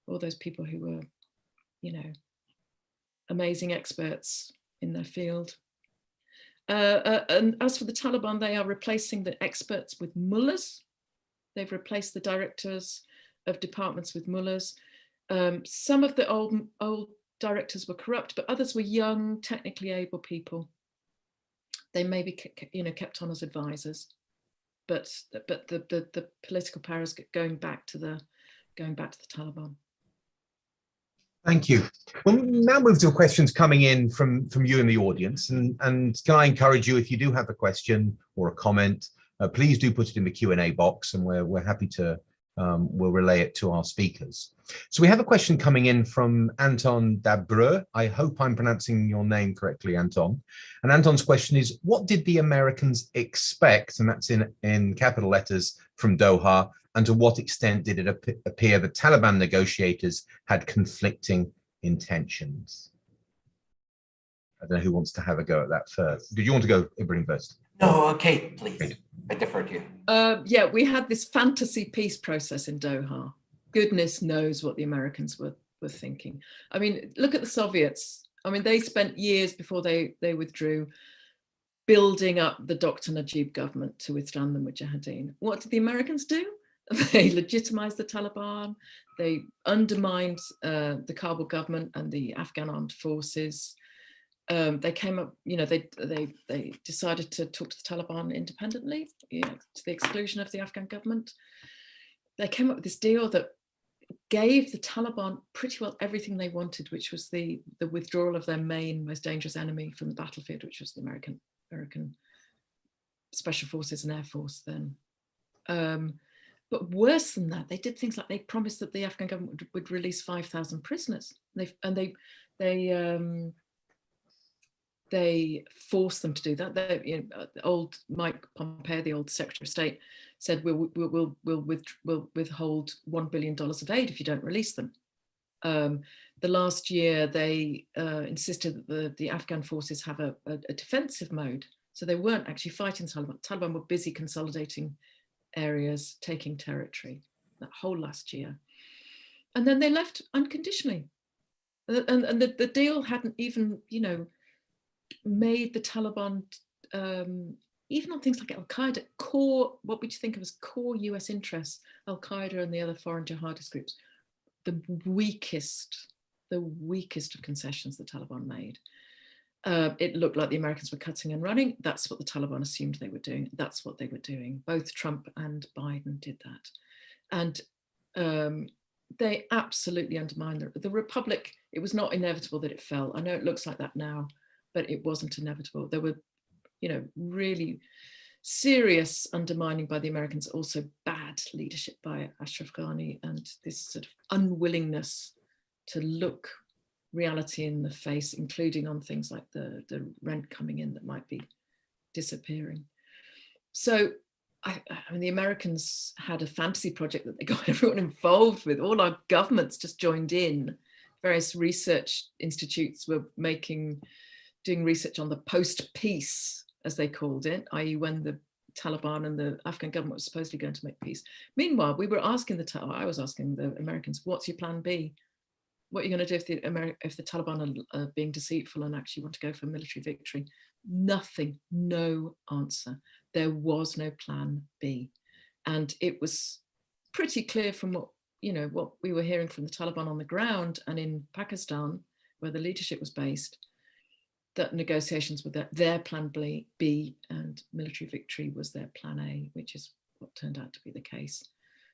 Speaker 3: all those people who were, you know, amazing experts in their field. And as for the Taliban, they are replacing the experts with mullahs. They've replaced the directors of departments with mullahs. Some of the old directors were corrupt, but others were young, technically able people. They may be, kept on as advisors, but the political power is going back to the Taliban.
Speaker 1: Thank you. We'll now move to questions coming in from you in the audience. And can I encourage you, if you do have a question or a comment, please do put it in the Q&A box, and we're happy to, we'll relay it to our speakers. So we have a question coming in from Anton Dabreu. I hope I'm pronouncing your name correctly, Anton. And Anton's question is, what did the Americans expect, and that's in capital letters, from Doha, and to what extent did it appear the Taliban negotiators had conflicting intentions? I don't know who wants to have a go at that first. Did you want to go, Ibrahim, first?
Speaker 2: No, Kate, please. I defer to you.
Speaker 3: Yeah, we had this fantasy peace process in Doha. Goodness knows what the Americans were thinking. I mean, look at the Soviets. I mean, they spent years before they withdrew building up the Dr. Najib government to withstand the Mujahideen. What did the Americans do? They legitimized the Taliban. They undermined the Kabul government and the Afghan armed forces. They came up, they decided to talk to the Taliban independently, to the exclusion of the Afghan government. They came up with this deal that gave the Taliban pretty well everything they wanted, which was the withdrawal of their main, most dangerous enemy from the battlefield, which was the American special forces and air force then. But worse than that, they did things like they promised that the Afghan government would release 5,000 prisoners. They forced them to do that. Old Mike Pompeo, the old Secretary of State, said we'll withhold $1 billion of aid if you don't release them. The last year, they insisted that the Afghan forces have a defensive mode. So they weren't actually fighting the Taliban. Taliban were busy consolidating areas, taking territory, that whole last year. And then they left unconditionally. And the deal hadn't even, made the Taliban, even on things like Al-Qaeda, core, what would you think of as core US interests, Al-Qaeda and the other foreign jihadist groups, the weakest of concessions the Taliban made. It looked like the Americans were cutting and running. That's what the Taliban assumed they were doing. That's what they were doing. Both Trump and Biden did that. And they absolutely undermined the Republic. It was not inevitable that it fell. I know it looks like that now, but it wasn't inevitable. There were, really serious undermining by the Americans, also bad leadership by Ashraf Ghani, and this sort of unwillingness to look reality in the face, including on things like the rent coming in that might be disappearing. So I mean, the Americans had a fantasy project that they got everyone involved with. All our governments just joined in. Various research institutes were doing research on the post-peace, as they called it, i.e. when the Taliban and the Afghan government was supposedly going to make peace. Meanwhile, I was asking the Americans, what's your plan B? What are you going to do if the Taliban are being deceitful and actually want to go for military victory? Nothing, no answer. There was no plan B. And it was pretty clear from what we were hearing from the Taliban on the ground and in Pakistan, where the leadership was based, that negotiations were their plan B and military victory was their plan A, which is what turned out to be the case.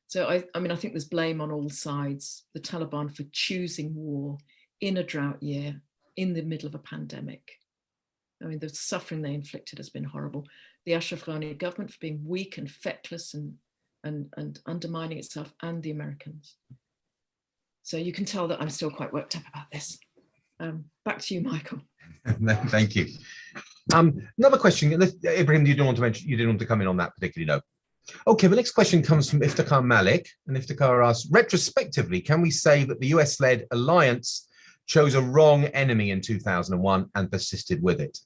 Speaker 3: So I think there's blame on all sides. The Taliban for choosing war in a drought year, in the middle of a pandemic. I mean, the suffering they inflicted has been horrible. The Ashraf Ghani government for being weak and feckless and undermining itself, and the Americans. So you can tell that I'm still quite worked up about this. Back to you, Michael.
Speaker 1: Thank you. Another question, Ibrahim, you didn't want to come in on that particularly, no. Okay, the next question comes from Iftikhar Malik, and Iftikhar asks, retrospectively, can we say that the US-led alliance chose a wrong enemy in 2001 and persisted with it?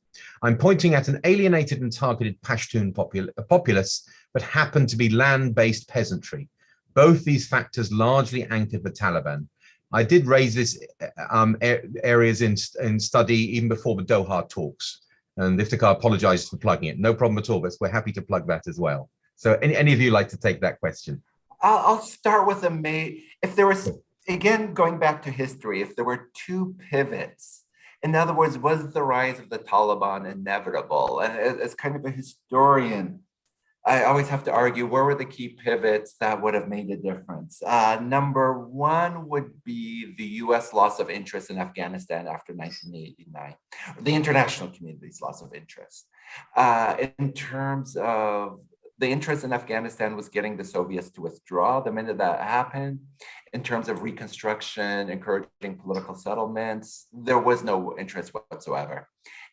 Speaker 1: I'm pointing at an alienated and targeted Pashtun populace, but happened to be land-based peasantry. Both these factors largely anchored the Taliban. I did raise this areas in study even before the Doha talks, and Iftikhar apologizes for plugging it. No problem at all, but we're happy to plug that as well. So any of you like to take that question?
Speaker 2: I'll start with if there was, again, going back to history, if there were two pivots, in other words, was the rise of the Taliban inevitable? And as kind of a historian, I always have to argue, where were the key pivots that would have made a difference? Number one would be the US loss of interest in Afghanistan after 1989, the international community's loss of interest. In terms of the interest in Afghanistan was getting the Soviets to withdraw. The minute that happened, in terms of reconstruction, encouraging political settlements, there was no interest whatsoever.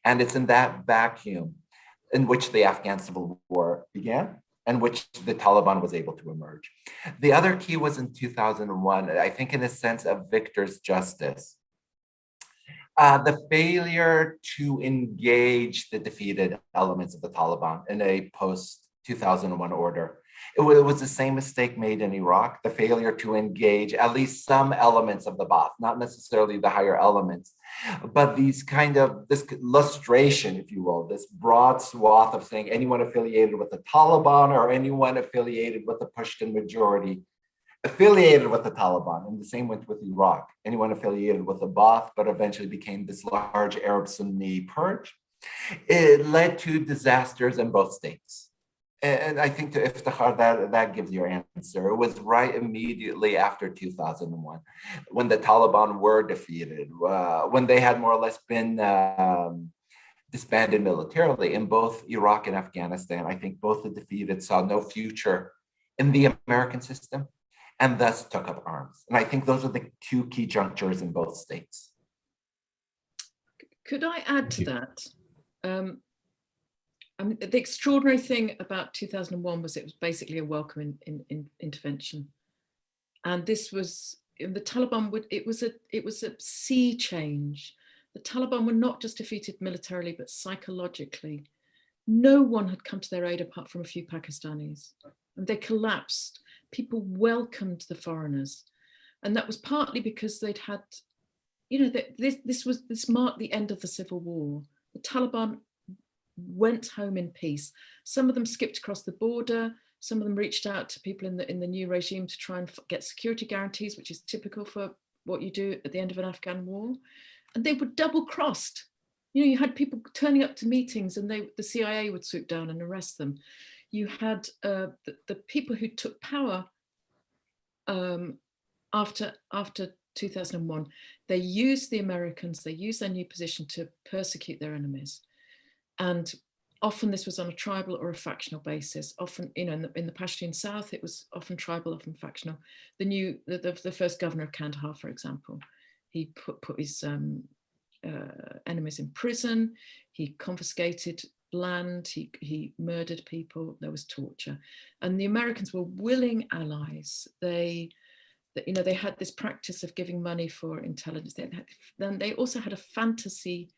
Speaker 2: And it's in that vacuum in which the Afghan civil war began, and which the Taliban was able to emerge. The other key was in 2001, I think in a sense of victor's justice. The failure to engage the defeated elements of the Taliban in a post-2001 order. It was the same mistake made in Iraq, the failure to engage at least some elements of the Ba'ath, not necessarily the higher elements, but this lustration, if you will, this broad swath of saying anyone affiliated with the Taliban or anyone affiliated with the Pashtun majority affiliated with the Taliban, and the same went with Iraq. Anyone affiliated with the Ba'ath, but eventually became this large Arab Sunni purge. It led to disasters in both states. And I think to Iftikhar, that gives your answer. It was right immediately after 2001, when the Taliban were defeated, when they had more or less been disbanded militarily in both Iraq and Afghanistan. I think both the defeated saw no future in the American system and thus took up arms. And I think those are the two key junctures in both states.
Speaker 3: Could I add to that? I mean, the extraordinary thing about 2001 was it was basically a welcome intervention. And this was, the Taliban it was a sea change. The Taliban were not just defeated militarily, but psychologically. No one had come to their aid apart from a few Pakistanis. And they collapsed. People welcomed the foreigners. And that was partly because they'd had, you know, this marked the end of the civil war. The Taliban went home in peace. Some of them skipped across the border. Some of them reached out to people in the new regime to try and get security guarantees, which is typical for what you do at the end of an Afghan war. And they were double crossed. You know, you had people turning up to meetings and the CIA would swoop down and arrest them. You had the people who took power after 2001, they used the Americans, they used their new position to persecute their enemies. And often this was on a tribal or a factional basis. Often, you know, in the Pashtun South, it was often tribal, often factional. The first governor of Kandahar, for example, he put his enemies in prison. He confiscated land. He murdered people. There was torture, and the Americans were willing allies. They had this practice of giving money for intelligence. Then they also had a fantasy.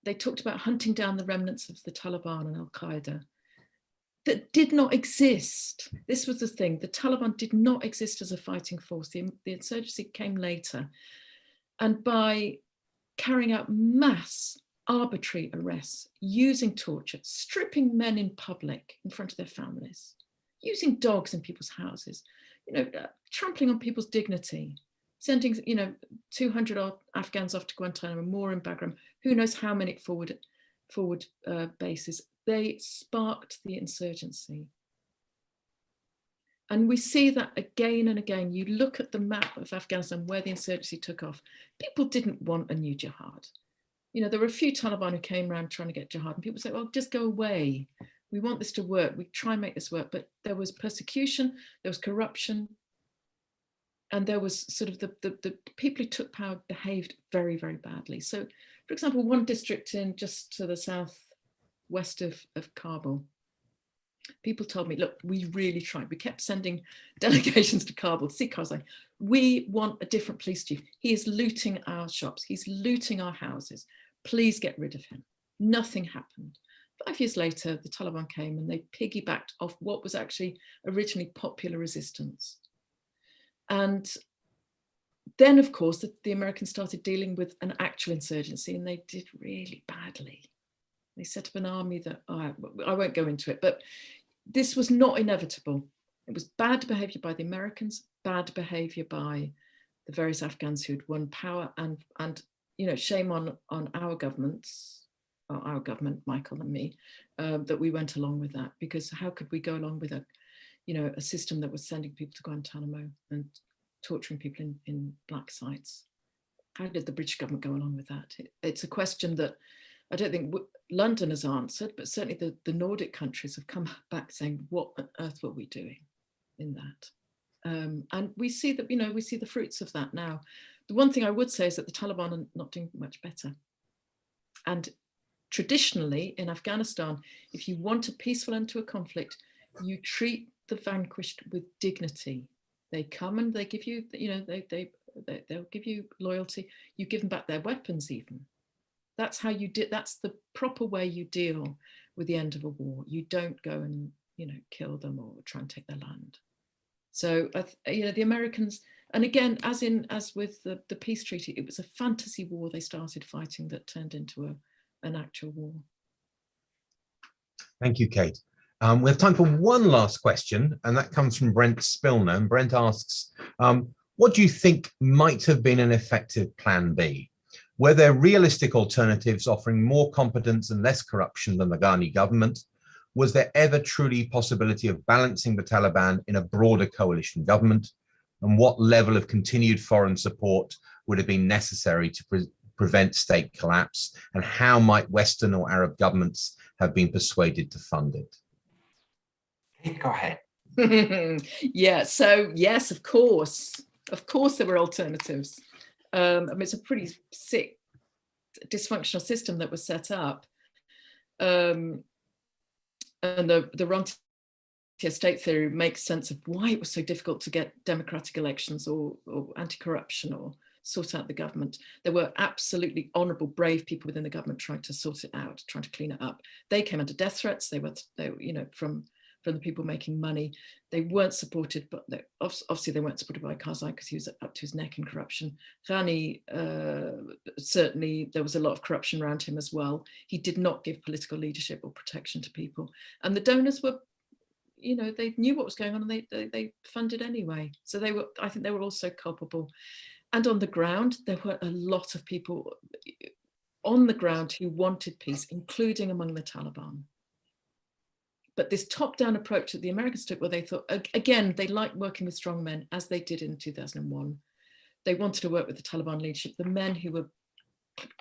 Speaker 3: They talked about hunting down the remnants of the Taliban and Al-Qaeda that did not exist. This was the thing. The Taliban did not exist as a fighting force. The insurgency came later. And by carrying out mass arbitrary arrests, using torture, stripping men in public in front of their families, using dogs in people's houses, you know, trampling on people's dignity, sending, you know, 200 odd Afghans off to Guantanamo, more in Bagram, who knows how many forward bases. They sparked the insurgency. And we see that again and again. You look at the map of Afghanistan where the insurgency took off. People didn't want a new jihad. You know, there were a few Taliban who came around trying to get jihad, and people say, well, just go away. We want this to work. We try and make this work. But there was persecution, there was corruption, and there was sort of the people who took power behaved very, very badly. So, for example, one district in just to the southwest of Kabul, people told me, look, we really tried. We kept sending delegations to Kabul to see Karzai. We want a different police chief. He is looting our shops. He's looting our houses. Please get rid of him. Nothing happened. 5 years later, the Taliban came and they piggybacked off what was actually originally popular resistance. And then, of course, the Americans started dealing with an actual insurgency, and they did really badly. They set up an army that, I won't go into it, but this was not inevitable. It was bad behavior by the Americans, bad behavior by the various Afghans who had won power, and you know, shame on our governments, or our government, Michael and me, that we went along with that, because how could we go along with a system that was sending people to Guantanamo and torturing people in black sites? How did the British government go along with that? It's a question that I don't think London has answered, but certainly the Nordic countries have come back saying, what on earth were we doing in that? And we see that, you know, we see the fruits of that now. The one thing I would say is that the Taliban are not doing much better. And traditionally in Afghanistan, if you want a peaceful end to a conflict, you treat the vanquished with dignity. They come and they give you, you know, they'll give you loyalty. You give them back their weapons even. That's how you did. That's the proper way you deal with the end of a war. You don't go and, you know, kill them or try and take their land. So, you know, the Americans, and again, as with the peace treaty, it was a fantasy war they started fighting that turned into an actual war.
Speaker 1: Thank you, Kate. We have time for one last question, and that comes from Brent Spilner. And Brent asks, what do you think might have been an effective plan B? Were there realistic alternatives offering more competence and less corruption than the Ghani government? Was there ever truly possibility of balancing the Taliban in a broader coalition government? And what level of continued foreign support would have been necessary to prevent state collapse? And how might Western or Arab governments have been persuaded to fund it?
Speaker 2: Go ahead.
Speaker 3: Yeah, so yes, of course there were alternatives. I mean, it's a pretty sick, dysfunctional system that was set up. And the rentier state theory makes sense of why it was so difficult to get democratic elections or anti-corruption or sort out the government. There were absolutely honourable, brave people within the government trying to sort it out, trying to clean it up. They came under death threats. They were you know, from the people making money. They weren't supported, but obviously they weren't supported by Karzai because he was up to his neck in corruption. Ghani, certainly there was a lot of corruption around him as well. He did not give political leadership or protection to people. And the donors were, you know, they knew what was going on and they funded anyway. So I think they were also culpable. And on the ground, there were a lot of people on the ground who wanted peace, including among the Taliban. But this top-down approach that the Americans took, where they thought, again, they liked working with strong men, as they did in 2001. They wanted to work with the Taliban leadership, the men who were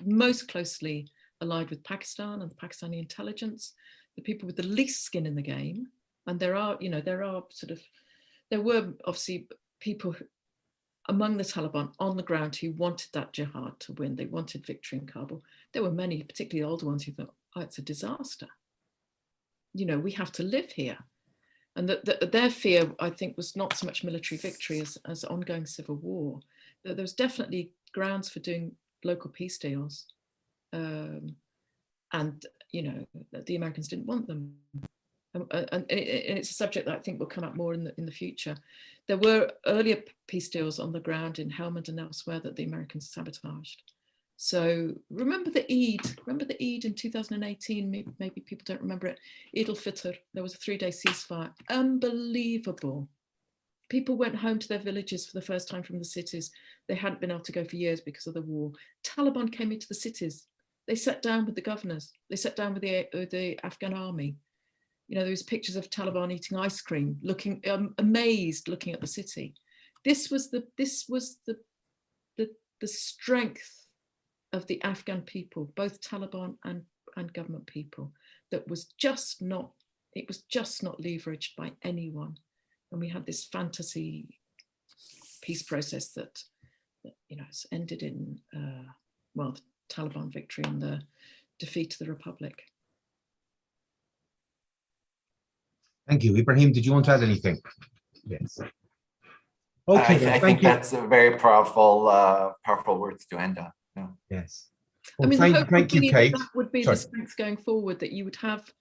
Speaker 3: most closely allied with Pakistan and the Pakistani intelligence, the people with the least skin in the game. And there were obviously people among the Taliban on the ground who wanted that jihad to win. They wanted victory in Kabul. There were many, particularly the older ones, who thought, oh, it's a disaster. You know, we have to live here. And their fear, I think, was not so much military victory as ongoing civil war. There was definitely grounds for doing local peace deals. And, you know, the Americans didn't want them. And it's a subject that I think will come up more in the future. There were earlier peace deals on the ground in Helmand and elsewhere that the Americans sabotaged. So remember the Eid in 2018, maybe people don't remember it, Eid al-Fitr, there was a 3-day ceasefire, unbelievable. People went home to their villages for the first time from the cities. They hadn't been able to go for years because of the war. Taliban came into the cities. They sat down with the governors. They sat down with the Afghan army. You know, there was pictures of Taliban eating ice cream, looking amazed, looking at the city. This was the strength of the Afghan people, both Taliban and government people, that was just not leveraged by anyone. And we had this fantasy peace process that you know, has ended in, well, the Taliban victory and the defeat of the Republic.
Speaker 1: Thank you. Ibrahim, did you want to add anything? Yes.
Speaker 2: Okay, I think that's a very powerful words to end on. Yeah.
Speaker 1: Yes. Well,
Speaker 3: I mean,
Speaker 1: thank you, Kate.
Speaker 3: That would be the strength going forward, that you would have,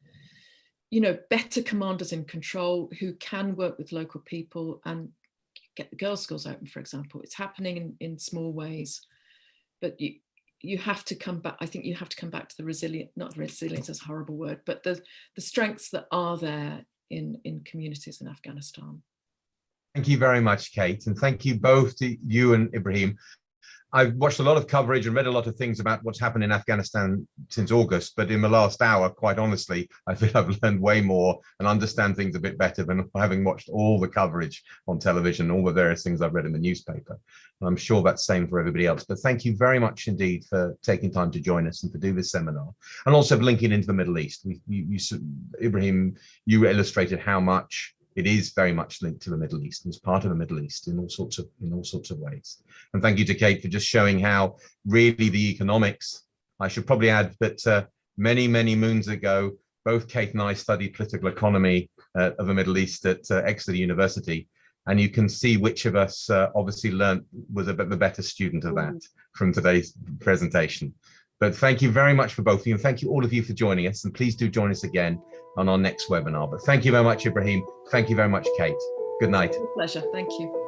Speaker 3: you know, better commanders in control who can work with local people and get the girls' schools open, for example. It's happening in small ways, but you have to come back. I think you have to come back to the resilient, not resilience is a horrible word, but the strengths that are there in communities in Afghanistan.
Speaker 1: Thank you very much, Kate. And thank you both to you and Ibrahim. I've watched a lot of coverage and read a lot of things about what's happened in Afghanistan since August, but in the last hour, quite honestly, I feel I've learned way more and understand things a bit better than having watched all the coverage on television, all the various things I've read in the newspaper. And I'm sure that's the same for everybody else. But thank you very much indeed for taking time to join us and to do this seminar, and also linking into the Middle East. Ibrahim, you illustrated how much it is very much linked to the Middle East and is part of the Middle East in all sorts of ways. And thank you to Kate for just showing how really the economics. I should probably add that many moons ago, both Kate and I studied political economy of the Middle East at Exeter University, and you can see which of us obviously was a bit the better student of that from today's presentation. But thank you very much for both of you, and thank you all of you for joining us, and please do join us again on our next webinar. But thank you very much, Ibrahim. Thank you very much, Kate. Good night.
Speaker 3: Pleasure. Thank you.